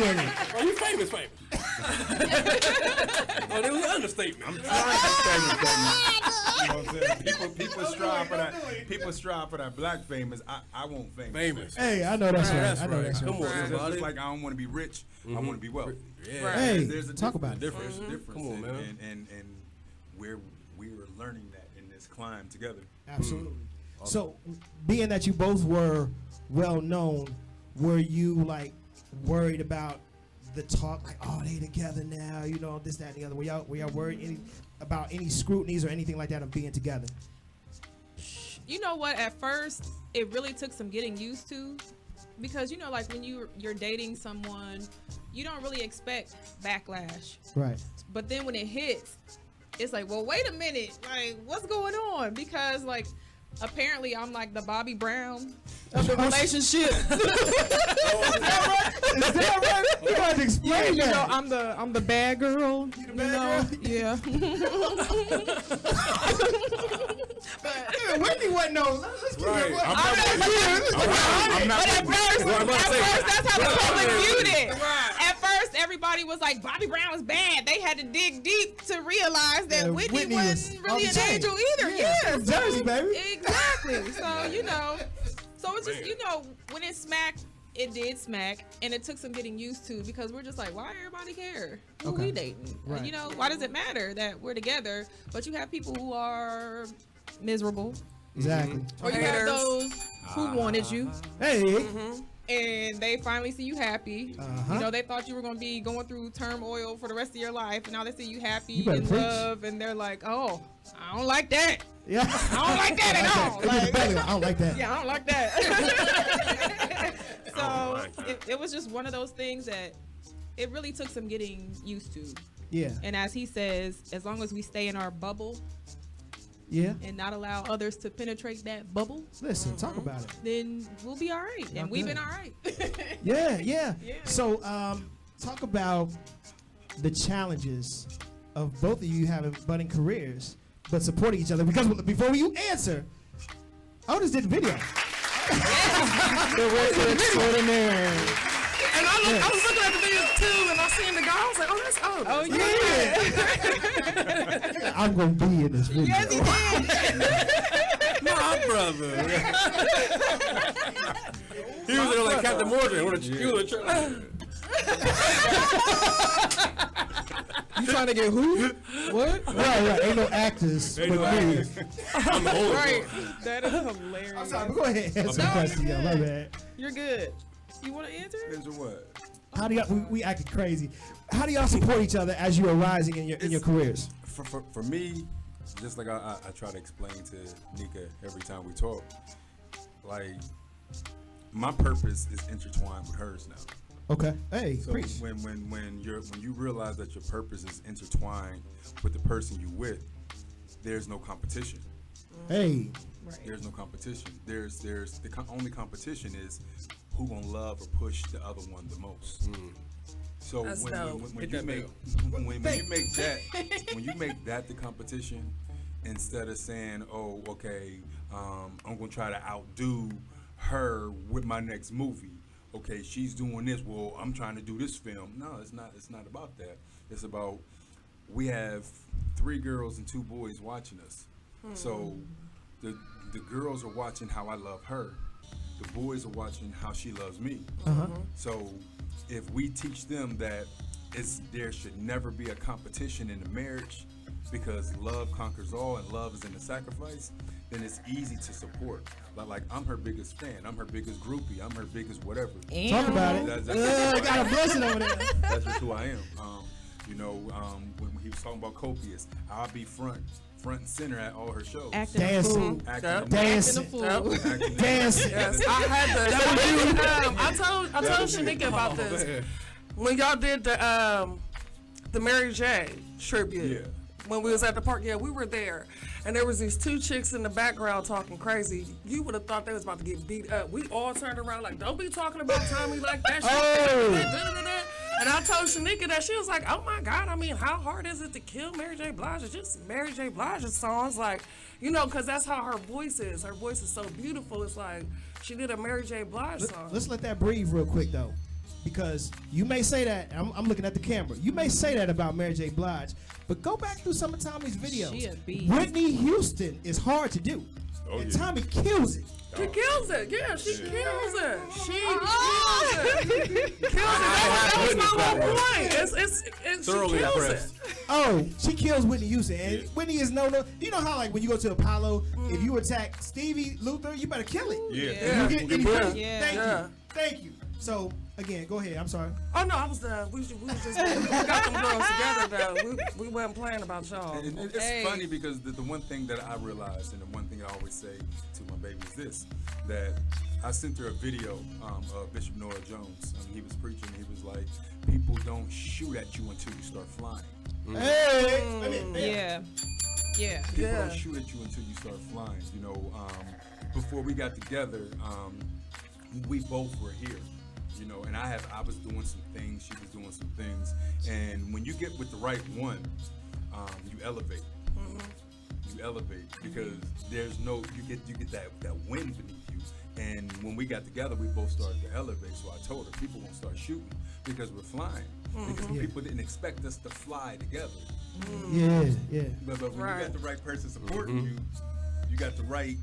Oh, you famous. Oh, that was an understatement. I'm trying to say you know what I'm saying? People strive for that. People strive for that black famous. I want famous. Hey, I know that's right. That's I know right. that's Come right. on, everybody. It's like I don't want to be rich. I want to be wealthy. Yeah. Hey, there's a talk about it. difference. There's a difference. Come on, man. And we're learning that in this climb together. Absolutely. So, being that you both were well known, were you like worried about the talk, like, oh, they together now, you know, this, that, and the other? Were y'all worried about any scrutinies or anything like that of being together? You know what? At first, it really took some getting used to, because, you know, like when you're dating someone, you don't really expect backlash. Right. But then when it hits, it's like, well, wait a minute, like, what's going on? Because, like, apparently I'm like the Bobby Brown of the relationship. Is that right? You gotta explain that. You know, I'm the bad girl. You know? Yeah. But Whitney wasn't no. Let's keep it. I'm not. But at first, that's how the public viewed it. At first, everybody was like, Bobby Brown was bad. They had to dig deep to realize that Whitney wasn't really an angel either. Yeah. Jersey, baby. Exactly. So, you know, it's just, you know, when it smacked, it did smack, and it took some getting used to, because we're just like, why everybody care who we dating? Right. You know, why does it matter that we're together? But you have people who are miserable. Exactly. Or you have those who wanted you. Hey. And they finally see you happy. You know, they thought you were going to be going through turmoil for the rest of your life, and now they see you happy in love, and they're like, oh, I don't like that. Yeah. I don't like that at all. I don't like that. Yeah, I don't like that. So it was just one of those things that it really took some getting used to. Yeah. And as he says, as long as we stay in our bubble, and not allow others to penetrate that bubble. Listen, talk about it. Then we'll be all right, and we've been all right. Yeah. So, talk about the challenges of both of you having budding careers, but supporting each other. Because before you answer, Otis did the video. It was extraordinary. And I was looking at the video too, and I seen the guy. I was like, oh, that's Otis. Oh, yeah. I'm going to be in this video. Yes, he did. My brother. He was there like Captain Morgan. You trying to get who? What? Right. Ain't no actors. Ain't no with me. actors. I'm the oldest Right. one. That is hilarious. I'm sorry, but go ahead. Answer the No, question, you're yo. My good. bad. You're good. You want to answer? Answer what? How do y'all? We acted crazy. How do y'all support each other as you are rising in your careers? For me, just like I try to explain to Nika every time we talk, like my purpose is intertwined with hers now. Okay. Hey, So preach. when you realize that your purpose is intertwined with the person you with, there's no competition. Hey. Right. There's no competition. There's only competition is who gonna love or push the other one the most. So That's when dope. you Hit that make bell. when you make that the competition, instead of saying, oh, okay, I'm gonna try to outdo her with my next movie. Okay, she's doing this. Well, I'm trying to do this film. No, it's not. It's not about that. It's about we have 3 girls and 2 boys watching us. So the girls are watching how I love her. The boys are watching how she loves me. So if we teach them that there should never be a competition in a marriage because love conquers all and love is in the sacrifice, then it's easy to support. Like I'm her biggest fan. I'm her biggest groupie. I'm her biggest whatever. Talk about it. That's Got a blessing over there. That's just who I am. When he was talking about Copious, I'll be front and center at all her shows. Acting a Dancing. fool. Dancing. Acting a fool. Dancing. Yes, I had to. That was you. I told Shanika about this when y'all did the Mary J tribute. Yeah. When we was at the park, we were there, and there was these 2 chicks in the background talking crazy. You would have thought they was about to get beat up. We all turned around like, "Don't be talking about Tommy like that." And I told Shanika that. She was like, "Oh my God! I mean, how hard is it to kill Mary J. Blige? It's just Mary J. Blige's songs, like, because that's how her voice is. Her voice is so beautiful. It's like she did a Mary J. Blige song." Let's let that breathe real quick though, because you may say that. I'm looking at the camera. You may say that about Mary J. Blige, but go back through some of Tommy's videos. She a beast. Whitney Houston is hard to do, and Tommy kills it. She kills it. Yeah, she kills it. She kills it. That was my whole point. It's Thoroughly she kills impressed. it. Oh, she kills Whitney Houston, and Whitney is no. You know how like when you go to Apollo, if you attack Stevie Luther, you better kill it. Yeah. You get any Yeah. credit? Yeah. Thank you. So again, go ahead. I'm sorry. Oh no, I was done. We just got them girls together though. We wasn't playing about y'all. It's funny because the one thing that I realized, and the one thing I always say to my baby is this, that I sent her a video of Bishop Noah Jones. He was preaching. He was like, people don't shoot at you until you start flying. Hey, Yeah. People don't shoot at you until you start flying. Before we got together, we both were here. And I was doing some things, she was doing some things, and when you get with the right one, you elevate. You elevate because there's no you get that wind beneath you. And when we got together, we both started to elevate. So I told her people won't start shooting because we're flying. Because people didn't expect us to fly together. Yeah. But when you got the right person supporting you, you got the right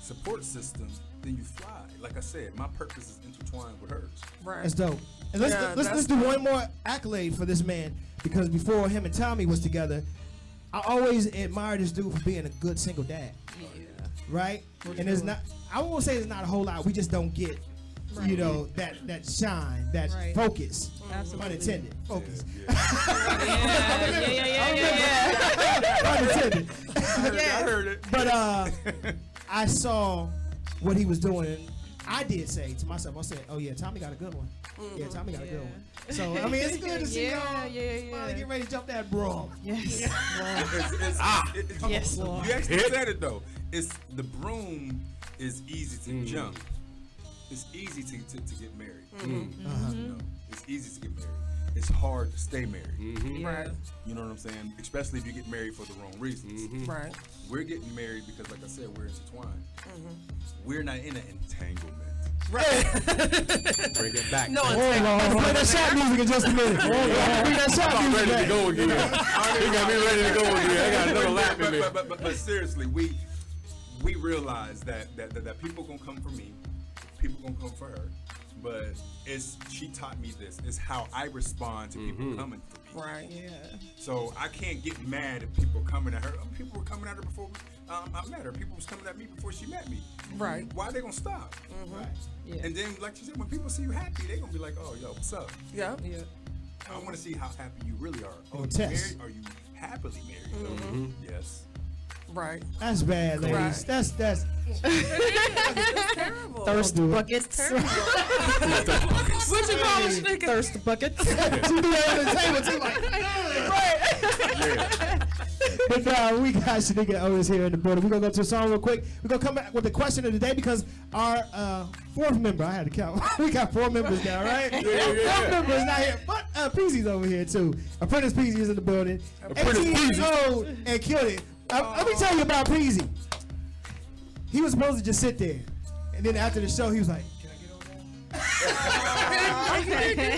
support system, then you fly. Like I said, my purpose is intertwined with hers. Right. That's dope. And let's do one more accolade for this man, because before him and Tommy was together, I always admired this dude for being a good single dad. Yeah. Right? And there's not, I won't say there's not a whole lot. We just don't get, that shine, that focus. Absolutely. Unintended. Focus. Yeah. Unintended. I heard it. But I saw what he was doing, and I did say to myself, I said, oh yeah, Tommy got a good one. Yeah, Tommy got a good one. So, I mean, it's good to see y'all finally get ready to jump that broom. Yes. Yes, Lord. You actually said it though. It's the broom is easy to jump. It's easy to get married. It's easy to get married. It's hard to stay married. Right. You know what I'm saying? Especially if you get married for the wrong reasons. Right. We're getting married because, like I said, we're intertwined. We're not in an entanglement. Right. Bring it back. No, Play that shot music in just a minute. Bring that shot music ready back. to go again. He got me ready to go again. I got another lap in me. But seriously, we realize that people gonna come for me, people gonna come for her, but she taught me this. It's how I respond to people coming for me. Right. Yeah. So I can't get mad at people coming at her. People were coming at her before I met her. People was coming at me before she met me. Right. Why are they gonna stop? Right. Yeah. And then, like you said, when people see you happy, they gonna be like, "Oh, yo, what's up?" Yeah. Yeah. I want to see how happy you really are. Oh, you test. married? Are you happily married? Yes. Right. That's bad, ladies. Right. That's It's terrible. thirst buckets. What you call it, nigga? Thirst buckets. She do that on the table too, like. But we got Shanika Otis here in the building. We're gonna go to a song real quick. We're gonna come back with the question of the day because our fourth member, I had to count. We got 4 members now, right? Fourth member is not here, but Peasy's over here too. Apprentice Peasy is in the building. 18 years old and killed it. Let me tell you about Peasy. He was supposed to just sit there, and then after the show, he was like,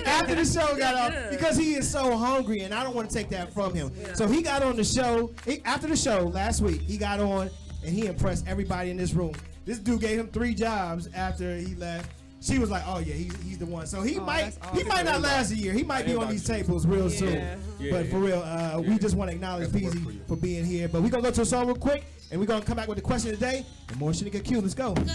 after the show got off, because he is so hungry, and I don't want to take that from him. So he got on the show, after the show last week, he got on, and he impressed everybody in this room. This dude gave him 3 jobs after he left. She was like, oh yeah, he's the one. So he might not last a year. He might be on these tables real soon. But for real, we just want to acknowledge Peasy for being here. But we're going to go to a song real quick, and we're going to come back with the question of the day, and more Shanika Q. Let's go. None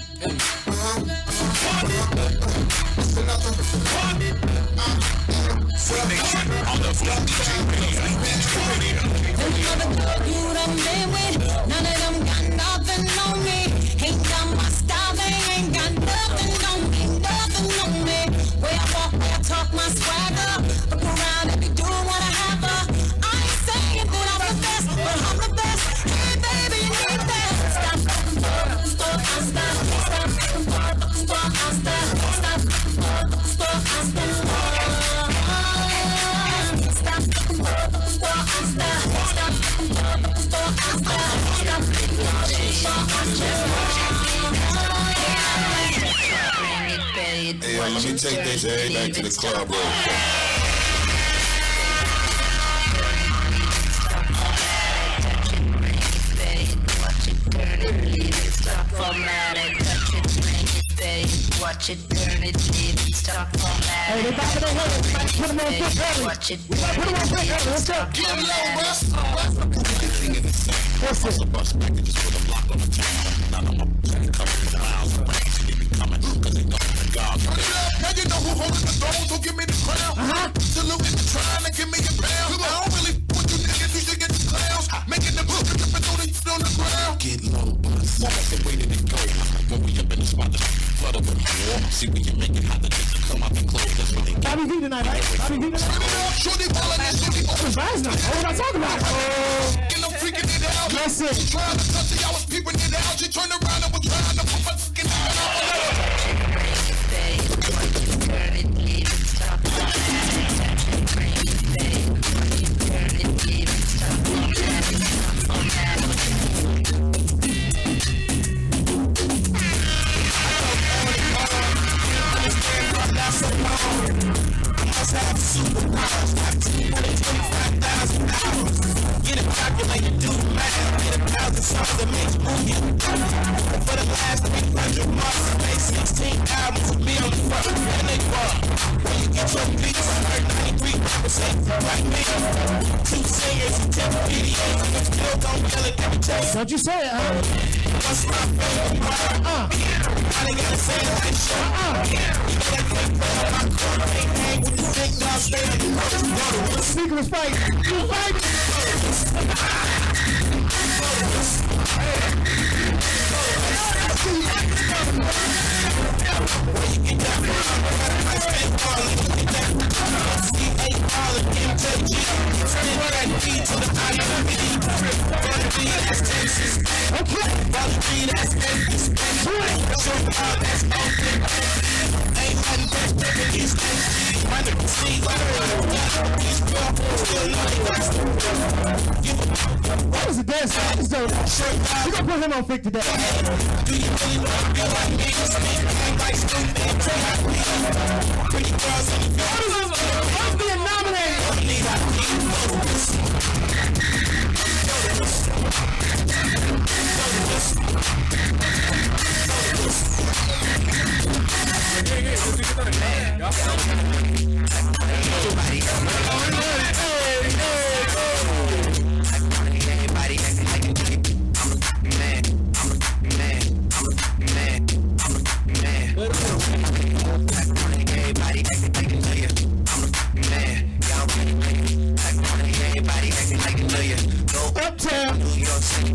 of them got nothing on me. Ain't got my style, they ain't got nothing on me. Nothing on me. Where I walk, where I talk, my swagger. Look around if you do what I have. I ain't saying that I'm the best, but I'm the best. Hey baby, you need that. Stop fucking for, I'm stop. Stop fucking for, I'm stop. Stop fucking for, I'm stop. Stop fucking for, I'm stop. Stop fucking for, I'm Hey, let me take this every back to the club, bro. Watch it, turn it, leave it, stop formatting. Hey, they back in their head. Put them on quick early. Watch it, Put them on quick early. What's up? Get low, What's this? Bus packages with a lock on the tank. None of my covered the miles of range. They be coming because they know the God. Now you know who holding the throne, so give me the crown. Saluting the trying to give me a pound. I don't really what you niggas, you should get the clowns. Making the book, tripping through the on the ground. Get low, bus. That's the way that it go. When we up in the spot, flood up with war. See we can make it hot, the niggas come out the clothes. That's what they get. Bobby V tonight, right? Bobby V tonight. Shorty ballin' and shorty What last night? What was I talking about? freaking it out. That's it. Trying to touch it, I was peeping it out. She turned around and was trying to put my fucking Get it calculated, do the math. Get 1,000 songs that makes movie. For the last 300 months, I made 16 albums to be on the front. And they were. When you get your beats, I heard 93% like me. 2 singers and 10 videos. And still don't yell it every day. Don't you say it, huh? What's my favorite part? I done gotta say it like shit. You know that good girl, my core ain't hang with the sick dog, stay on the road. Sneaker was fighting. You fighting? That was a dance song. So we gonna put him on Fick today. Do you really want to feel like me? Ain't like stupid. Pretty girls on the field. I'm being nominated. Uptown. New York City.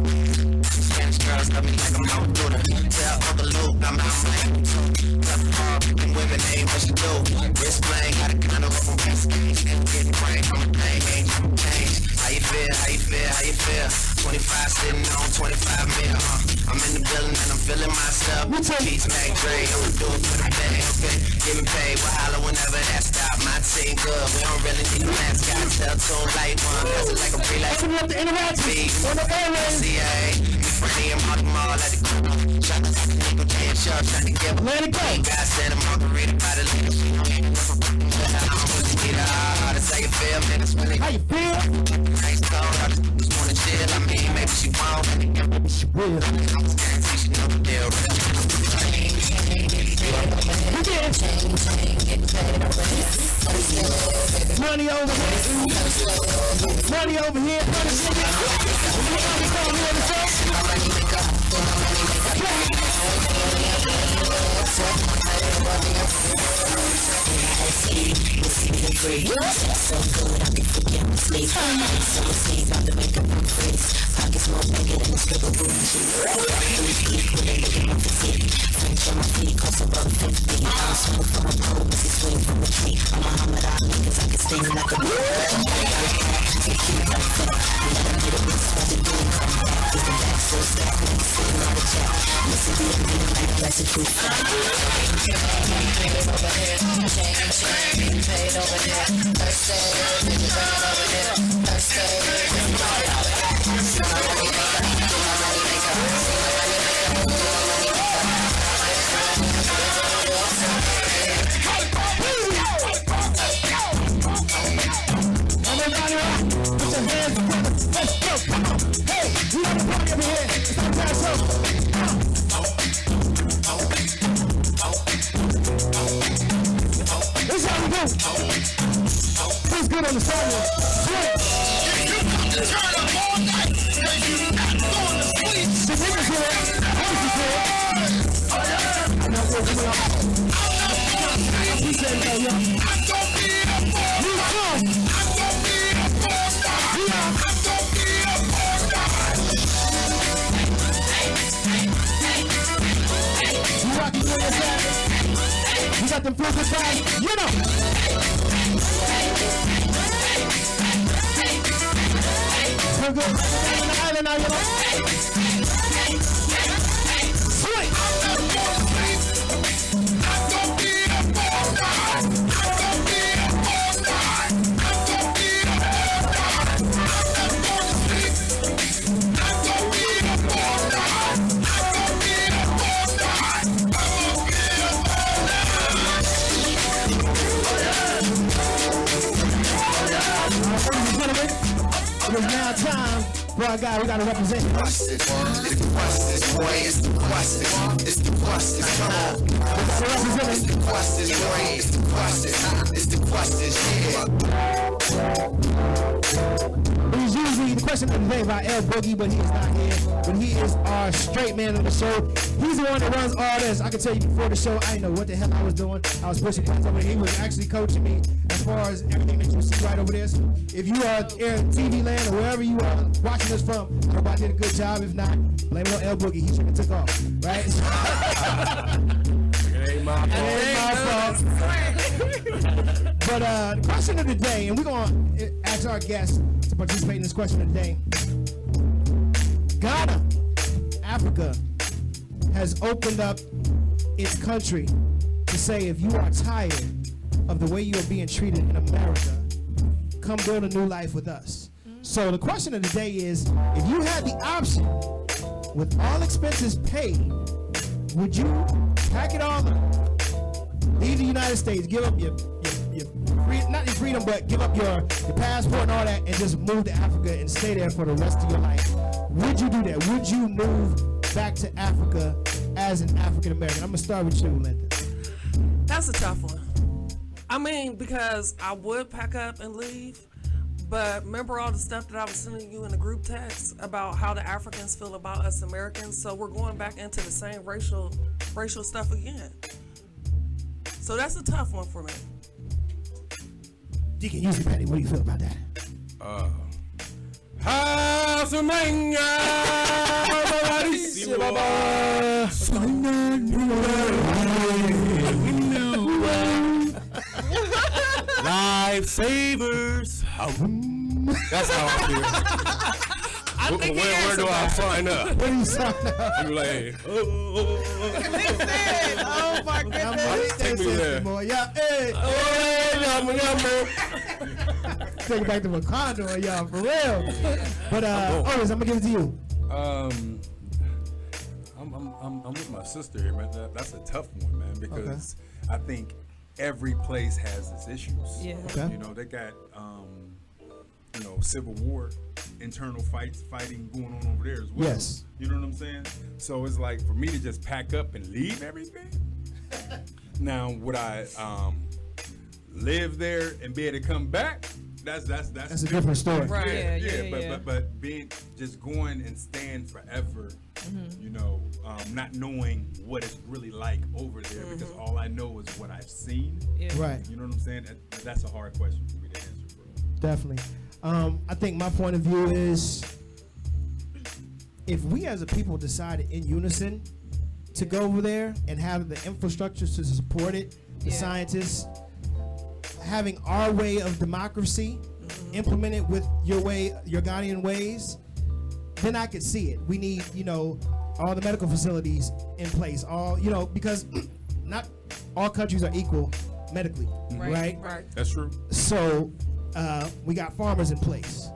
Spanish girls love me like I'm out through the. Tell Uncle Luke I'm out Miami too. Love hard, and women ain't what you do. Wrist playing, got a kind of from West Gate. And getting brain from a thing, ain't never change. How you feel? How you feel? How you feel? 25 sitting on 25 mil. I'm in the building and I'm feeling myself. Beats Mac Dre, I'ma do it for the bang, okay? Getting paid, we'll holler whenever that stop. My team good, we don't really need a mascot. Tell tune like one, cause it's like a free like Open up the interactions on the airways. CIA, me Freddie and Mark them all at the corner. Shot the nigga, damn sure, trying to give a let it go. God said a margarita by the lake. She don't even know that's how you feel, man. That's when How you feel? Nice cold, I just wanna chill. I mean, maybe she won't, maybe she will. I'm just guarantee she know the deal. Money over here. Money over here. So good, I can forget my sleep. So I sleep on the makeup on face. Pockets more bigger than a strip of booty. French on my feet, cost above 50. I'm smoke from a pole, missy swing from a tree. I'm Muhammad Ali, cause I can sting like a bee. So stack, sitting on the chat. Listen to the beat like a blessed truth. Paid over here, Thursday, bitches running over here, Thursday, Everybody rock, put your hands together, let's go, come on, hey, we got a party over here, it's Uptown Show, this is how we go, who's good on the side? If you come to turn up all night, then you not going to sleep. The niggas here, homies is here, I'm not going to come out, I appreciate that, yo. I'm gonna be a boy. You come. I'm gonna be a boy star. I'm gonna be a boy star. You rockin' with your side. You got them focus vibes, you know. So good. On the island now, you know. Sweet. I'm gonna be a boy star. I'm gonna be a boy star. I'm gonna be a boy star. I'm gonna sleep. I'm gonna be a boy star. I'm gonna be a boy star. I'm gonna be a Ladies and gentlemen, it is now time for our guy. We gotta represent him. He's usually the question of the day by L Boogie, but he is not here. But he is our straight man on the show. He's the one that runs all this. I can tell you before the show, I didn't know what the hell I was doing. I was pushing buttons over here. He was actually coaching me as far as everything that you see right over there. So if you are in TV land or wherever you are watching this from, I hope I did a good job. If not, blame it on L Boogie. He should have took off, right? It ain't my fault. But the question of the day, and we're going to ask our guests to participate in this question of the day. Ghana, Africa, has opened up its country to say if you are tired of the way you are being treated in America, come build a new life with us. So the question of the day is, if you had the option, with all expenses paid, would you pack it all up, leave the United States, give up your not your freedom, but give up your passport and all that, and just move to Africa and stay there for the rest of your life? Would you do that? Would you move back to Africa as an African American? I'm gonna start with you, Linda. That's a tough one. I mean, because I would pack up and leave, but remember all the stuff that I was sending you in the group text about how the Africans feel about us Americans? So we're going back into the same racial stuff again. So that's a tough one for me. Deacon Uzi Petty, what do you feel about that? Lifesavers. That's how I feel. Where do I sign up? Where do you sign up? I'm like, hey, Oh my goodness. take me there. Yeah, hey. Take it back to Wakanda, y'all, for real. But Otis, I'm gonna give it to you. I'm with my sister here, man. That's a tough one, man, because I think every place has its issues. Yeah. Okay. You know, they got civil war, internal fighting going on over there as well. Yes. You know what I'm saying? So it's like for me to just pack up and leave everything. Now, would I live there and be able to come back? That's a different story. Right. Yeah. But being just going and staying forever, you know, not knowing what it's really like over there because all I know is what I've seen. Yeah. Right. You know what I'm saying? That's a hard question for me to answer, bro. Definitely. I think my point of view is if we as a people decided in unison to go over there and have the infrastructure to support it, the scientists, having our way of democracy implemented with your Ghanaian ways, then I could see it. We need, all the medical facilities in place, because not all countries are equal medically, right? That's true. So we got farmers in place.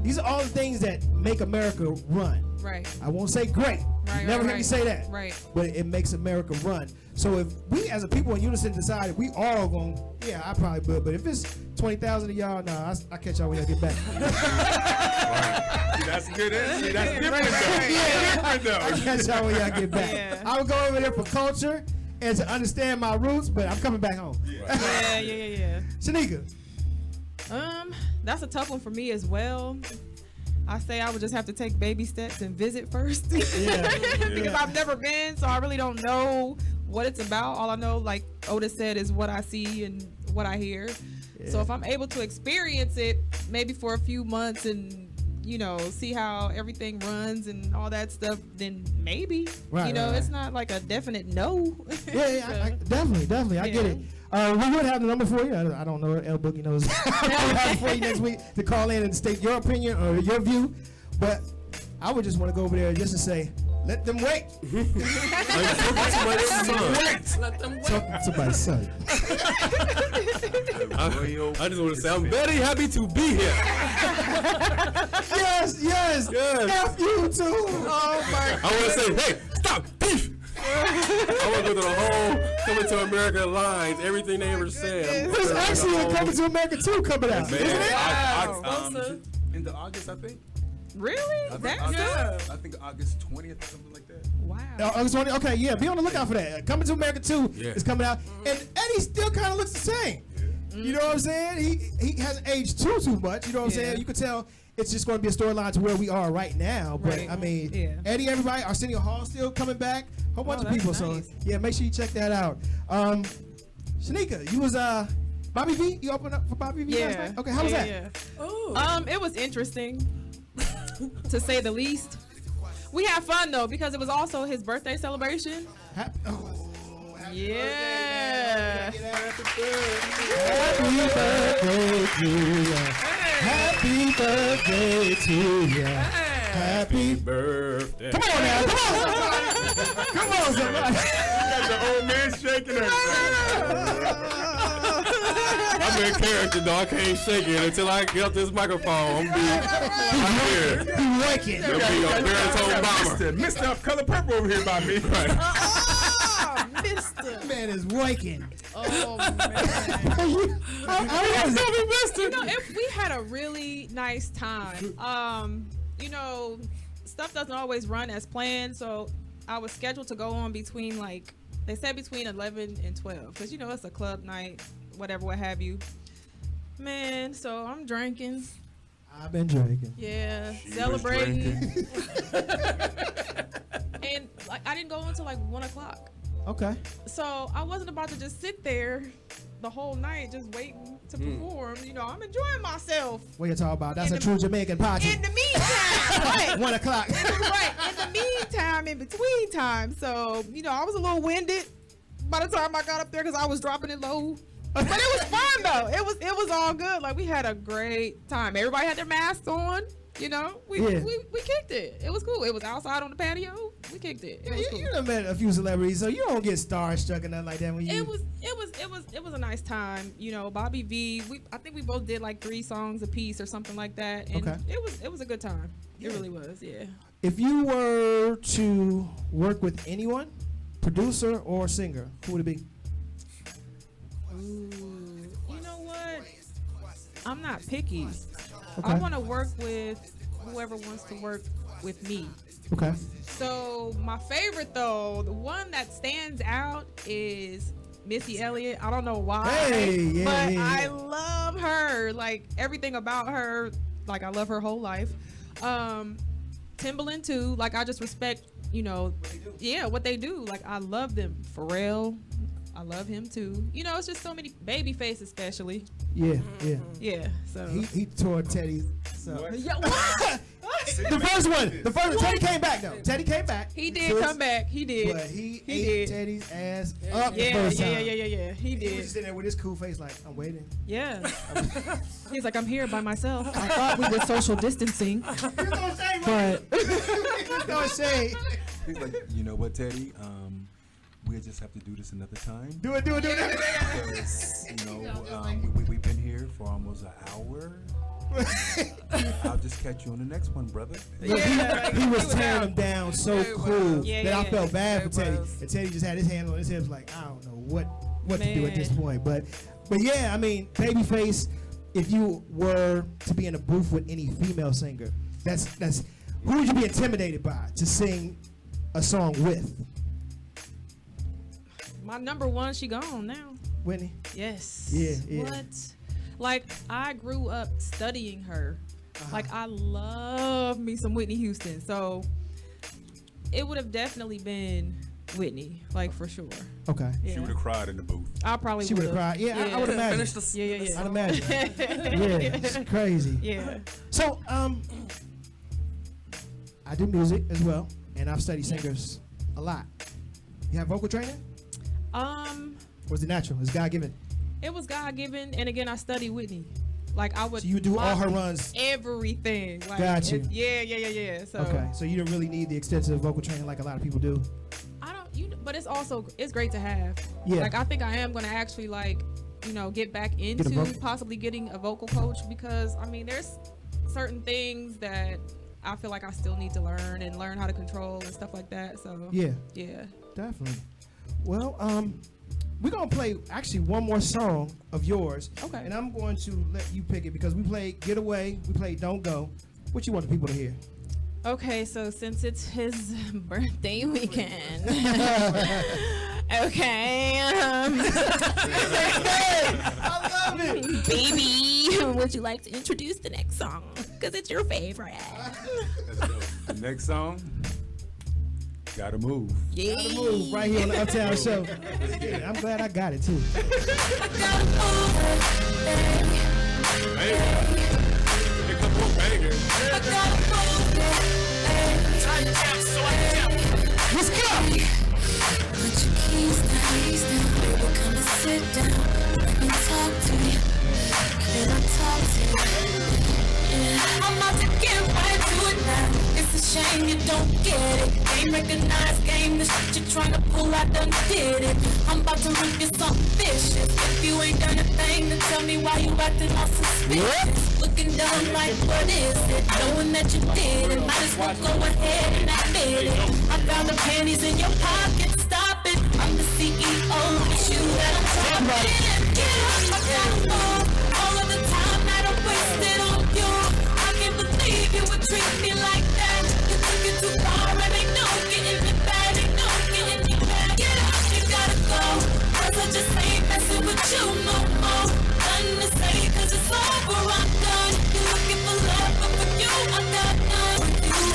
These are all the things that make America run. Right. I won't say great. You never hear me say that. Right. But it makes America run. So if we as a people in unison decided we all going, I probably would. But if it's 20,000 of y'all, I'll catch y'all when y'all get back. Right. See, that's good. See, that's different though. I'll catch y'all when y'all get back. Yeah. I would go over there for culture and to understand my roots, but I'm coming back home. Yeah. Shanika. That's a tough one for me as well. I say I would just have to take baby steps and visit first. Because I've never been, so I really don't know what it's about. All I know, like Otis said, is what I see and what I hear. So if I'm able to experience it maybe for a few months and see how everything runs and all that stuff, then maybe. Right. It's not like a definite no. I definitely. I get it. We would have the number for you. I don't know. L Boogie knows. We'll have it for you next week to call in and state your opinion or your view. But I would just want to go over there just to say, let them wait. Let them wait. Talk to somebody's son. I just want to say I'm very happy to be here. Yes. F you too. Oh my God. I want to say, hey, stop, beef. I want to go to the whole Coming to America lines, everything they ever said. There's actually a Coming to America 2 coming out, isn't it? Wow. Into August, I think. Really? I think August 20th or something like that. Wow. August 20th. Okay, yeah. Be on the lookout for that. Coming to America 2 is coming out, and Eddie still kind of looks the same. You know what I'm saying? He hasn't aged too much. You know what I'm saying? You could tell it's just going to be a storyline to where we are right now. But I mean, Eddie, everybody, Arsenio Hall still coming back. Whole bunch of people. Nice. So make sure you check that out. Shanika, you was Bobby V. You opened up for Bobby V last night? Okay, how was that? Yeah. It was interesting, to say the least. We had fun though because it was also his birthday celebration. Happy yeah. Happy birthday to you. Happy birthday to you. Happy birthday. Come on now. Come on, somebody. You got the old man shaking everything. I'm in character, dog. I can't shake it until I get up this microphone. I'm here. Be waking. It'll be a baritone bomber. Mr. Color Purple over here by me. Mister. Man is waking. Oh man. If we had a really nice time. Stuff doesn't always run as planned, so I was scheduled to go on between like They said between 11 and 12 because you know it's a club night, whatever, what have you. Man, so I'm drinking. I've been drinking. Yeah, celebrating. And like I didn't go until like 1 o'clock. Okay. So I wasn't about to just sit there the whole night just waiting to perform. You know, I'm enjoying myself. What you talking about? That's a true Jamaican party. In the meantime, right. 1 o'clock. Right. In the meantime, in between time. So, you know, I was a little winded by the time I got up there because I was dropping it low. But it was fun though. It was all good. Like we had a great time. Everybody had their masks on. You know, we kicked it. It was cool. It was outside on the patio. We kicked it. It was cool. You done met a few celebrities, so you don't get starstruck or nothing like that when you. It was a nice time. You know, Bobby V. I think we both did like 3 songs a piece or something like that, and it was a good time. It really was. Yeah. If you were to work with anyone, producer or singer, who would it be? Ooh, you know what? I'm not picky. Okay. I want to work with whoever wants to work with me. Okay. So my favorite though, the one that stands out is Missy Elliott. I don't know why, but I love her. Like everything about her. Like I love her whole life. Timbaland too. Like I just respect, you know, what they do. Like I love them. Pharrell, I love him too. You know, it's just so many. Babyface especially. Yeah. Yeah. So he tore Teddy's. So. Yeah, what? The first one. Teddy came back though. Teddy came back. He did come back. He did. But he ate Teddy's ass up the Yeah. first time. He He did. was just sitting there with his cool face, like I'm waiting. Yeah. He's like, I'm here by myself. I thought we were social distancing. But Don't say. He's like, you know what, Teddy? We'll just have to do this another time. Do it. Because, you know, we've been here for almost an hour. I'll just catch you on the next one, brother. He was tearing him down so cool that I felt bad for Teddy. was. And Teddy just had his hand on his hips, like I don't know what to do at this point. But yeah, I mean, Babyface. If you were to be in a booth with any female singer, that's who would you be intimidated by to sing a song with? my number one, she gone now. Whitney? Yes. Yeah. What? Like, I grew up studying her. Like, I love me some Whitney Houston. So, it would have definitely been Whitney, like, for sure. Okay. Yeah. She would have cried in the booth. I probably She would have cried. Yeah, I would imagine. Yeah. I'd imagine. Yeah, it's crazy. Yeah. So, I do music as well, and I've studied singers a lot. You have vocal training? Was it natural? Was God given? It was God given, and again, I studied Whitney. Like, I would. So you do all her runs. Everything. Like, Got you. Yeah. So. Okay, so you don't really need the extensive vocal training like a lot of people do. I don't. But it's also great to have. Yeah. Like, I think I am gonna actually get back into possibly getting a vocal coach, because I mean, there's certain things that I feel like I still need to learn how to control and stuff like that. So Yeah. Definitely. Well, we're gonna play actually one more song of yours. Okay. And I'm going to let you pick it because we played Get Away, we played Don't Go. What you want the people to hear? Okay, so since it's his birthday weekend, okay. I love it. Baby, would you like to introduce the next song? Because it's your favorite. The next song, Gotta Move. Yeah. Gotta Move right here on the Uptown Show. Yeah, I'm glad I got it too. Let's go! Put your keys down, baby, come and sit down. Let me talk to you. Can I talk to you? Yeah. I'm about to get right to it now. It's a shame you don't get it. Ain't recognized game, the shit you're trying to pull, I done did it. I'm about to rip you something vicious. If you ain't done a thing, then tell me why you acting all suspicious. Looking dumb like, what is it? Knowing that you did it, might as well go ahead and admit it. I found the panties in your pocket, stop it. I'm the CEO, it's you that I'm talking. Yeah, I gotta move. All of the time that I wasted on you, I can't believe you would treat me like that. You took it too far and ain't no getting me back, ain't no getting me back. Get up, you got with you no more. Nothing to say 'cause it's over, I'm done. You're looking for love, but for you I got none.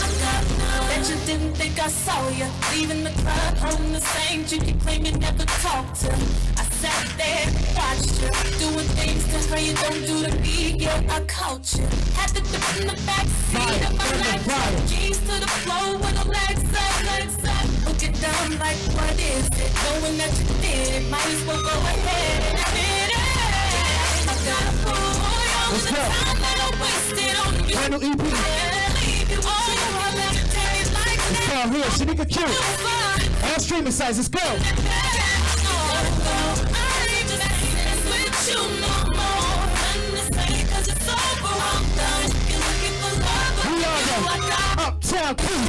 I got none. Bet you didn't think I saw you leaving the club, holding the same chick you claim you never talked to. I sat there and watched you doing things to her you don't do to me. Yeah, I caught you. Had to dip in the back seat of my laptop, jeans to the floor with a legs up, legs up. Look it down like what is it? Knowing that you did it, might as well go ahead and admit it. I got a boy all the time that I wasted on you. Brand new EP. It's called Here, Shanika Q. All streaming sites, let's go. We are the Uptown Crew.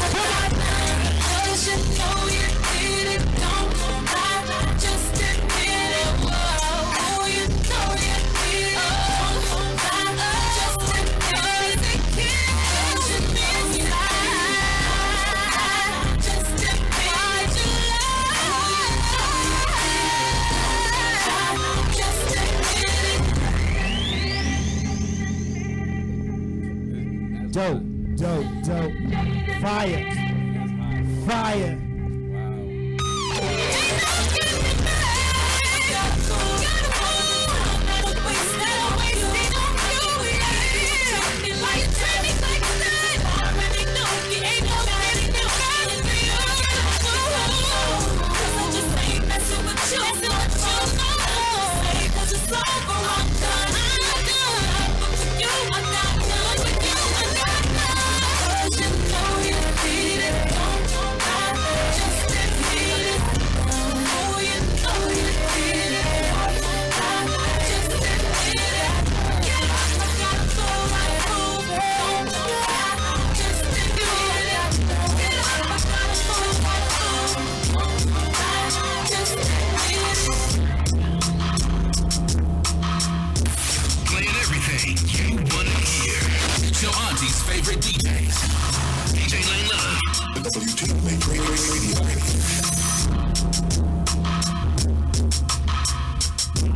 Dope, dope, dope. Fire. Fire.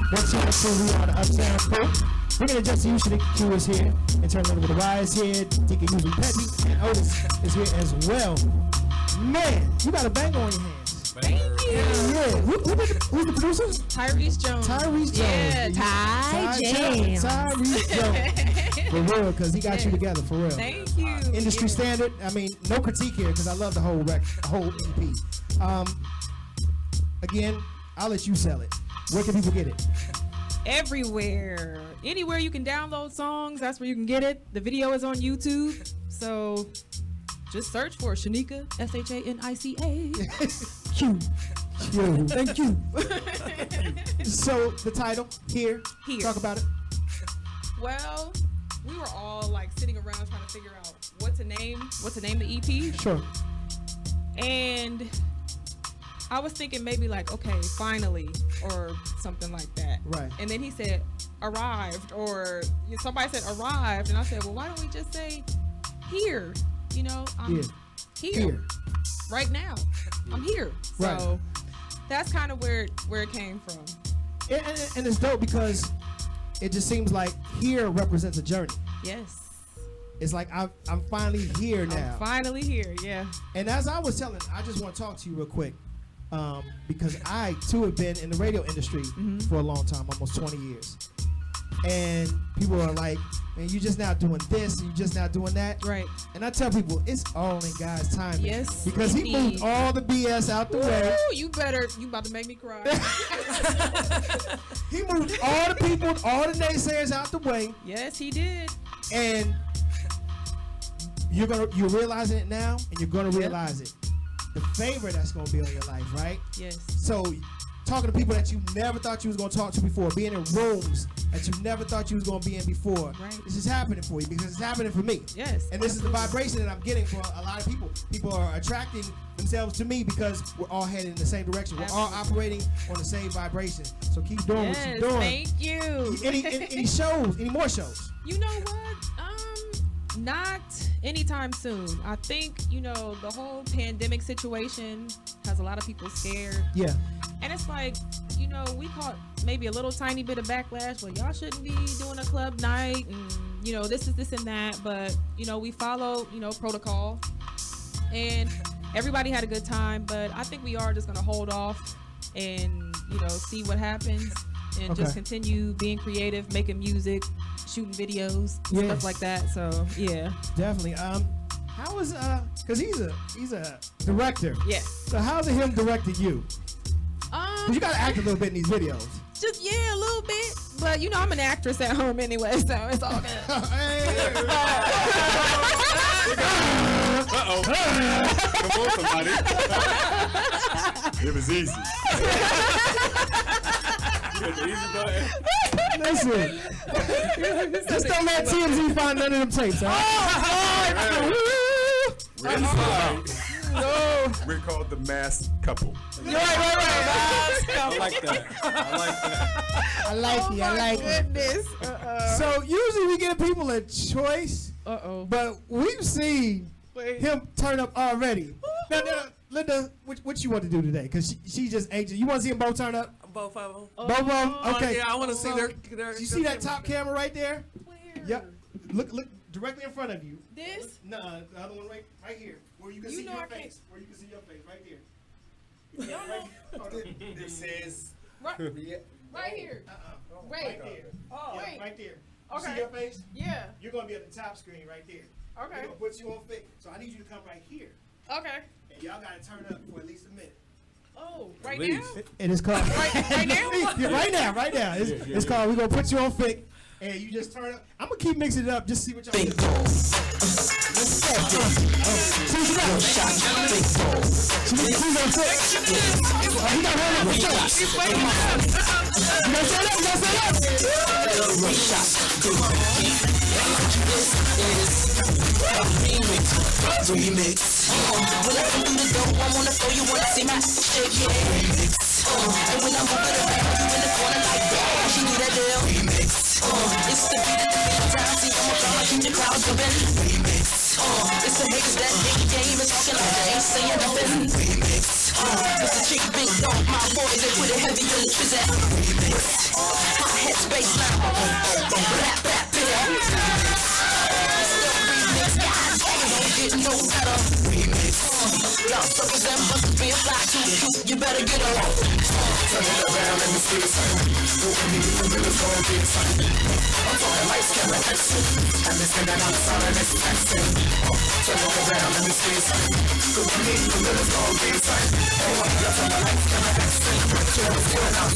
What's up, so we are the Uptown Show. We're gonna just use the Q is here and turn it over to Rye is here, Deacon Usually Petty, and Otis is here as well. Man, you got a banger on your hands. Thank you. Yeah. Who's the producer? Tyrese Jones. Tyrese Jones. Yeah, Tyrese Jones. For real, because he got you together, for real. Thank you. Industry standard. I mean, no critique here, because I love the whole EP. Again, I'll let you sell it. Where can people get it? Everywhere. Anywhere you can download songs, that's where you can get it. The video is on YouTube. So just search for Shanika, Shanica. Q. Q. Thank you. So the title, Here. Talk about it. Well, we were all like sitting around trying to figure out what to name the EP. Sure. And I was thinking maybe like, okay, finally, or something like that. Right. And then he said, arrived, or somebody said arrived, and I said, well, why don't we just say here? You know, I'm here. Right now. I'm here. Right. So that's kind of where it came from. And it's dope because it just seems like here represents a journey. Yes. It's like I'm finally here now. I'm finally here, yeah. And as I was telling, I just want to talk to you real quick. Because I too have been in the radio industry for a long time, almost 20 years. And people are like, man, you just now doing this, you just now doing that. Right. And I tell people, it's all in God's time. Yes. Because he moved all the BS out the way. You about to make me cry. He moved all the people, all the naysayers out the way. Yes, he did. And you're realizing it now, and you're gonna realize it. The favor that's gonna be on your life, right? Yes. So talking to people that you never thought you was gonna talk to before, being in rooms that you never thought you was gonna be in before. Right. This is happening for you because it's happening for me. Yes. And this is the vibration that I'm getting for a lot of people. People are attracting themselves to me because we're all headed in the same direction. We're all operating on the same vibration. So keep doing what you're doing. Thank you. Any shows? Any more shows? You know what? Not anytime soon. I think, the whole pandemic situation has a lot of people scared. Yeah. And it's like, we caught maybe a little tiny bit of backlash. Well, y'all shouldn't be doing a club night, and this and that. But we follow protocol, and everybody had a good time. But I think we are just gonna hold off and see what happens, and just continue being creative, making music, shooting videos, stuff like that. So yeah, definitely. How was because he's a director. Yeah. So how's it him directing you? Cause you gotta act a little bit in these videos. Just a little bit. But I'm an actress at home anyway, so it's all good. Uh-oh. Come on, somebody. It was easy. You got the easy button. Listen, just don't let TMZ find none of them tapes. Huh? We're called the masked couple. Right. I like that. I like it. Goodness. So usually we give people a choice. But we've seen him turn up already. Now, Linda, what you want to do today? Because she just anxious. You want to see them both turn up? Both of them. Both of them? Okay. Yeah, I want to see their. You see that top camera right there? Where? Yep. Look directly in front of you. This? No, the other one right here. Where you can see your face. Where you can see your face. Right there. This says right here. Wait. Right there. Oh, yeah, wait. right there. Okay. See your face? Yeah. You're gonna be at the top screen right there. Okay. We're gonna put you on fake. So I need you to come right here. Okay. And y'all gotta turn up for at least a minute. Oh, right now? It is called right now? Yeah, right now. It's called. We're gonna put you on fake, and you just turn up. I'm gonna keep mixing it up, just see what y'all do. Remix. When I come through the door, I'm on the floor, you wanna see my shit, yeah. Remix. And when I'm moving around, you in the corner like that. She do that deal. Remix. It's the beat at the beat time, see I'm a girl, I keep the crowd jumping. Remix. It's the haters that hate the game and talking like they ain't saying nothing. Remix. It's the chick big dog, my boys, they put it heavy in the trizzy. Remix. Hot head space now. Rap, rap, no better. Remix. Y'all suckers and busters being fly too cute. You better get on. Turn it around, let me see the sun. Open me, the miller's gon' get the sun. I'm talking lights, camera, action. And this and that, I'm sorry, let's action. Turn it around, let me see the sun. Open me, the miller's gon' get the sun. Oh, you're talking lights, camera, action. Cameras going out,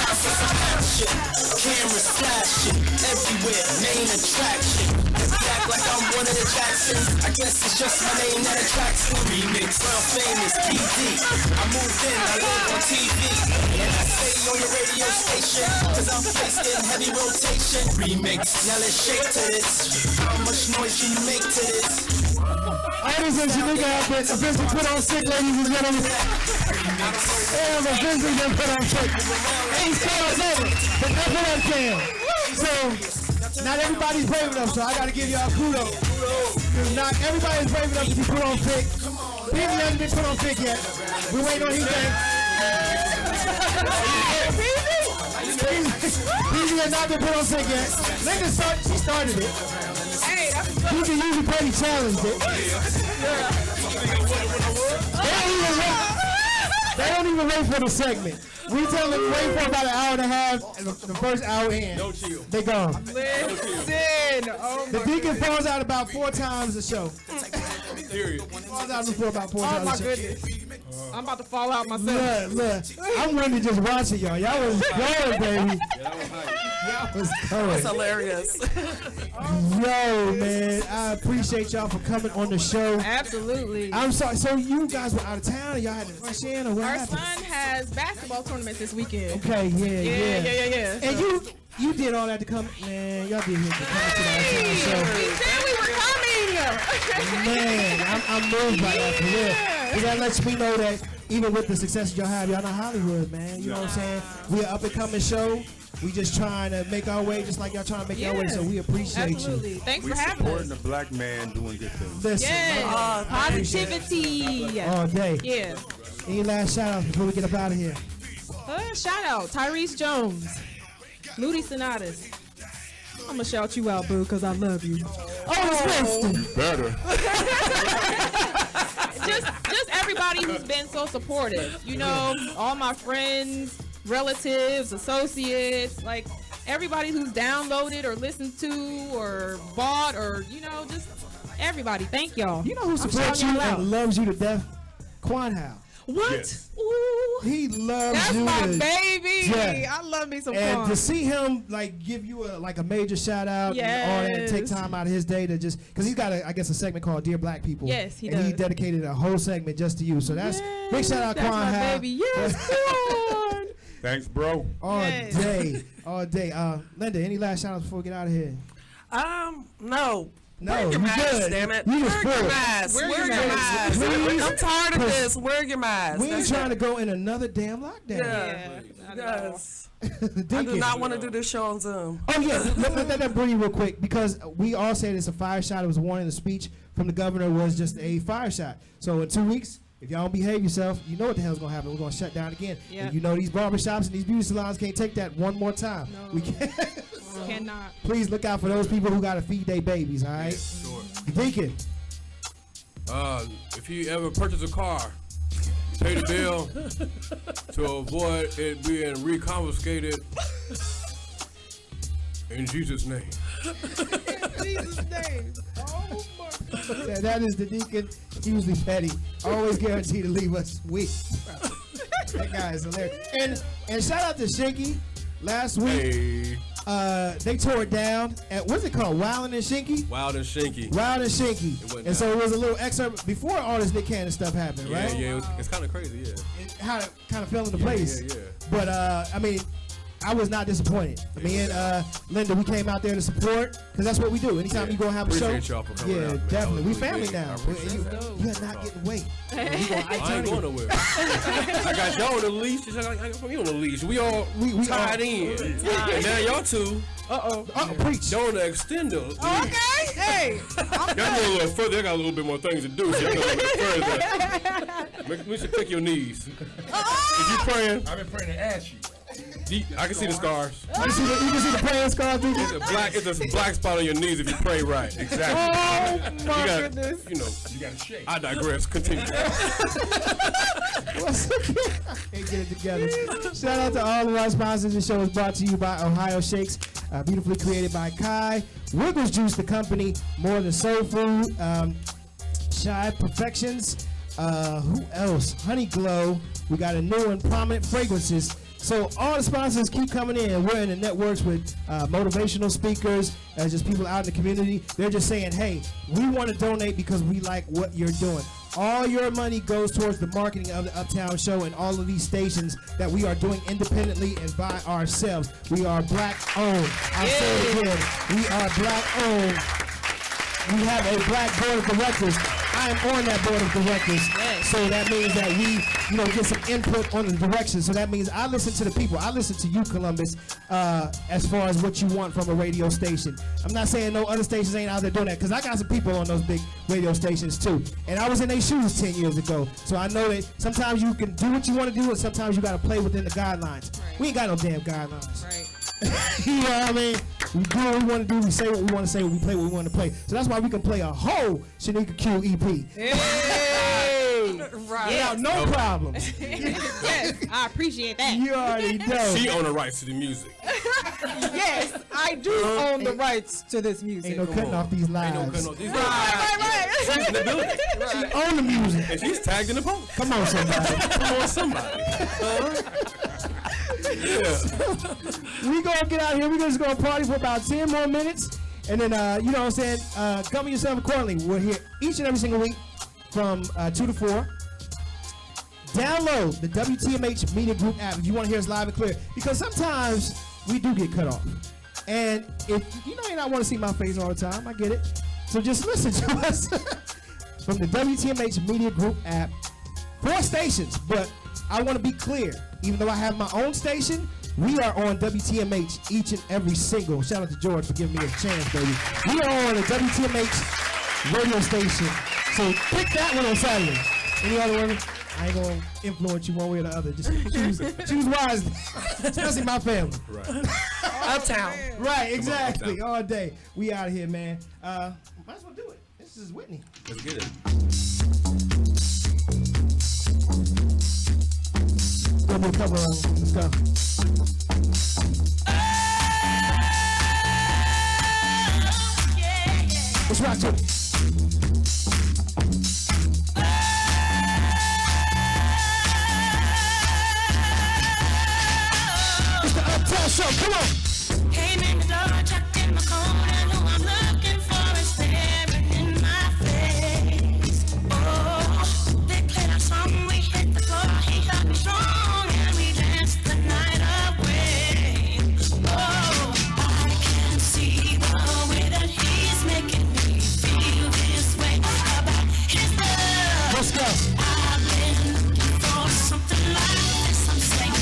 action. Cameras flashing everywhere, main attraction. Act like I'm one of the Jacksons. I guess it's just my name that attracts me. Remix, world famous, PD. I moved in, I live on TV. And I stay on your radio station, cause I'm placed in heavy rotation. Remix, now let's shake to this. How much noise can you make to this? Ladies and gentlemen, have been officially put on sick, ladies and gentlemen. They have officially been put on sick. He's calling over, but that's what I'm saying. So, not everybody's brave enough, so I gotta give y'all kudos. Cause not everybody's brave enough to be put on sick. People hasn't been put on sick yet. We waiting on his thing. Peasy has not been put on sick yet. Linda started it. Hey, that's You can usually pretty challenged it. They don't even wait for the segment. We tell them wait for about an hour and a half, and the first hour in, they gone. Listen, The deacon falls out about 4 times a show. Period. Falls out before about 4 oh times my a show. goodness. I'm about to fall out myself. Look, I'm ready to just watch it, y'all. Y'all was going, baby. Y'all was going. That's hilarious. Yo, man, I appreciate y'all for coming on the show. Absolutely. I'm sorry. So you guys were out of town, and y'all had to rush in, or what Our happened? son has basketball tournament this weekend. Okay, yeah. And you did all that to come, man. Y'all did here to come to the Uptown Show. We said we were coming. Man, I'm moved by that for real. That lets me know that even with the success y'all have, y'all not Hollywood, man. You know what I'm saying? We're an up and coming show. We just trying to make our way, just like y'all trying to make your way. So we appreciate absolutely. you. Thanks We for having supporting us. the black man doing good things. Listen, Yes. Positivity. all day. Yeah. Any last shout outs before we get up out of here? Shout out Tyrese Jones, Moody Sonatas. I'm gonna shout you out, boo, because I love you. Oh, Winston. You better. just everybody who's been so supportive. You know, all my friends, relatives, associates, like everybody who's downloaded or listened to or bought or, you know, just everybody. Thank y'all. You know who supports you and loves you to death? Quan Howe. What? Yes. Ooh. He loves That's you my to baby. death. I love me some And Quan. to see him like give you a major shout out and all that, and take time out of his day to just because he's got a segment called Dear Black People. Yes, he and he does. dedicated a whole segment just to you. So that's big shout out That's Quan my Howe. baby. Yes, Quan. Thanks, bro. All Yes. day, all day. Linda, any last shout outs before we get out of here? No. No, Wear your you mask, good. damn it. You just Wear your full. mask. Wear Wear your your mask. mask. Please. I'm tired of this. Wear your mask. We ain't That's trying it. to go in another damn lockdown. Yeah. not at all. Yes. I do not want to do this show on Zoom. Oh yeah, let that bring you real quick because we all said it's a fire shot. It was a warning. The speech from the governor was just a fire shot. So in 2 weeks, if y'all don't behave yourself, you know what the hell's gonna happen. We're gonna shut down again. Yep. And you know these barbershops and these beauty salons can't take that one more time. No. We can't. Cannot. Please look out for those people who gotta feed their babies. All right. Sure. Deacon. If you ever purchase a car, pay the bill to avoid it being reconfiscated. In Jesus' name. Jesus' name. Oh my. That is the deacon. Usually petty. Always guaranteed to leave us weak. That guy is hilarious. And shout out to Shinky. Last week, they tore it down at what's it called? Wild and Shinky. Wild and Shinky. Wild and Shinky. And so it was a little excerpt before all this Nick Cannon stuff happened, Yeah, right? yeah. It's kind of crazy, yeah. It how it kind of fell into place. Yeah. But I mean, I was not disappointed. Me and Linda, we came out there to support because that's what we do. Anytime you go have a show, Appreciate y'all for coming out, man. definitely. We That was really family big. now. I appreciate You that. are not getting weight. I ain't going nowhere. I got y'all on the leash. Just like I got me on the leash. We all tied in. And now y'all two. Preach. Y'all on the extender. Okay. Hey. Y'all go a little further. I got a little bit more things to do. So y'all go a little further. We should take your knees. If you praying, I've been praying to ask you. I can see the scars. You can see the praying scars, dude. It's a black spot on your knees if you pray right. Exactly. Oh my goodness. You know, You got to shake. I digress. Continue. Can't get it together. Shout out to all of our sponsors. The show is brought to you by Ohio Shakes, beautifully created by Kai. Wiggles Juice, the company, More Than Soul Food, Shy Perfections. Who else? Honey Glow. We got a new one, Prominent Fragrances. So all the sponsors keep coming in. We're in the networks with motivational speakers, just people out in the community. They're just saying, hey, we want to donate because we like what you're doing. All your money goes towards the marketing of the Uptown Show and all of these stations that we are doing independently and by ourselves. We are black owned. I'll say it again. We are black owned. We have a black board of directors. I am on that board of directors. So that means that we, get some input on the direction. So that means I listen to the people. I listen to you, Columbus, as far as what you want from a radio station. I'm not saying no other stations ain't out there doing that, because I got some people on those big radio stations too. And I was in their shoes 10 years ago. So I know that sometimes you can do what you want to do, and sometimes you got to play within the guidelines. Right. We ain't got no damn guidelines. Right. You know what I mean? We do what we want to do. We say what we want to say. We play what we want to play. So that's why we can play a whole Shanika Q EP. Hey. Right. Without no problems. Yes, I appreciate that. You already know. She own the rights to the music. Yes, I do own the rights to this music. Ain't no cutting off these lives. Ain't no cutting off these Right. She's in the building. She own the music. And she's tagged in the post. Come on, somebody. Come on, somebody. Yeah. We gonna get out of here. We just gonna party for about 10 more minutes, and then you know what I'm saying. Govern yourself accordingly. We're here each and every single week from 2 to 4. Download the WTMH Media Group app if you want to hear us live and clear, because sometimes we do get cut off. And if you not want to see my face all the time, I get it. So just listen to us from the WTMH Media Group app. 4 stations, but I want to be clear. Even though I have my own station, we are on WTMH each and every single. Shout out to George for giving me a chance, baby. We are on the WTMH radio station. So pick that one on Saturday. Any other one? I ain't gonna influence you one way or the other. Just choose wisely, especially my family. Right. Uptown. Right, exactly. Uptown. All day. We out of here, man. Might as well do it. This is Whitney. Let's get it. We'll do a cover of them. Let's go. Let's rock to it. It's the Uptown Show. Come on. Came in the door, checked in my corner. Who I'm looking for is staring in my face. Oh, they played our song, we hit the floor. He got me strong, and we danced the night away. Oh, I can see the way that he's making me feel this way about his love. Let's go. I've been looking for something like this. I'm saying,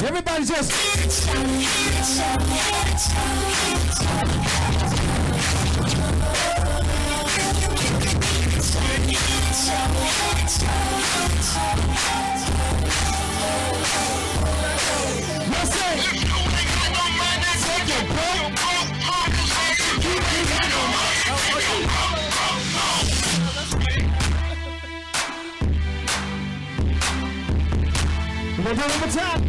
Everybody just we're gonna do it one more time.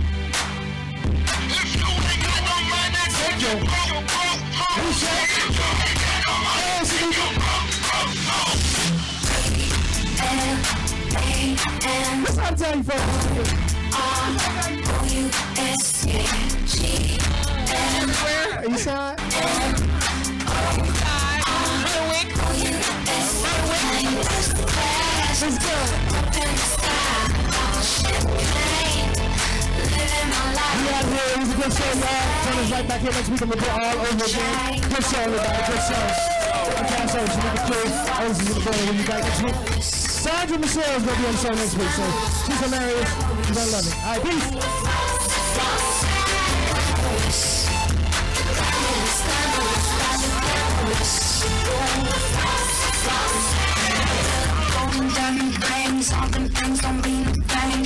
What's I'm telling you for? Everywhere. East side. Let's go. We out here. It was a good show, y'all. Join us right back here next week and we'll do it all over again. Good show, everybody. Good show. Uptown Show. Shamika Kids. Otis is in the building. We'll be back next week. Sandra Michelle is going to be on the show next week, so she's hilarious. You're going to love it. All right, peace. Golden diamond rings, all them things don't mean a thing.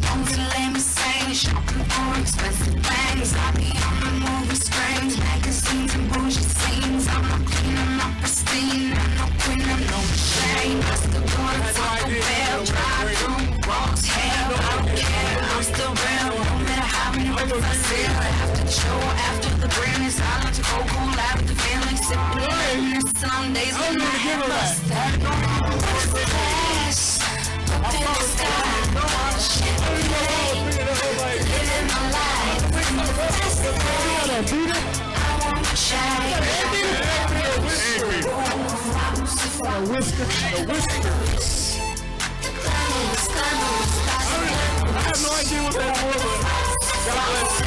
Don't let me say, shopping for expensive things. I be on the movie screens, magazines and bougie scenes. I'm not clean, I'm not pristine, I'm not queen, I'm no shame. I still go to Taco Bell, drive through Bronx, hell, I don't care, I'm still real. No matter how many records I sell, after the show, after the Grammys, I like to go cool out with the family, sipping on some days when I have a stack. Flash, up in the sky, champagne, living my life. That's the thing, I want to shine. The whiskers. I have no idea what that was, but God bless you.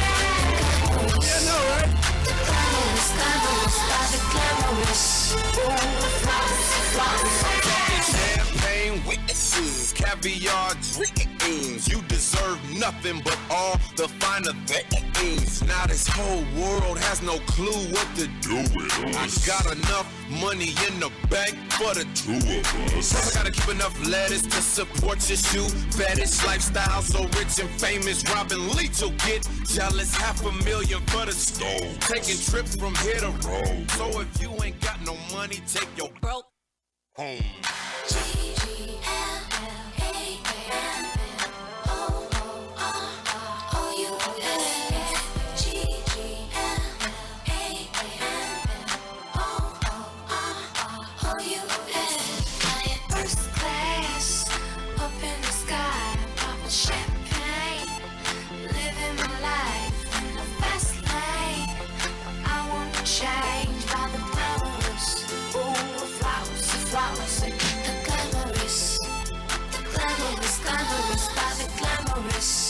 Yeah, I know, right? Champagne witnesses, caviar dreams. You deserve nothing but all the finer things. Now this whole world has no clue what to do with us. I got enough money in the bank for the two of us. I gotta keep enough lettuce to support your shoe fetish lifestyle. So rich and famous, Robin Leach will get jealous. $500,000 for the stove. Taking trips from here to Rome. So if you ain't got no money, take your broke home. Glamorous by the glamorous.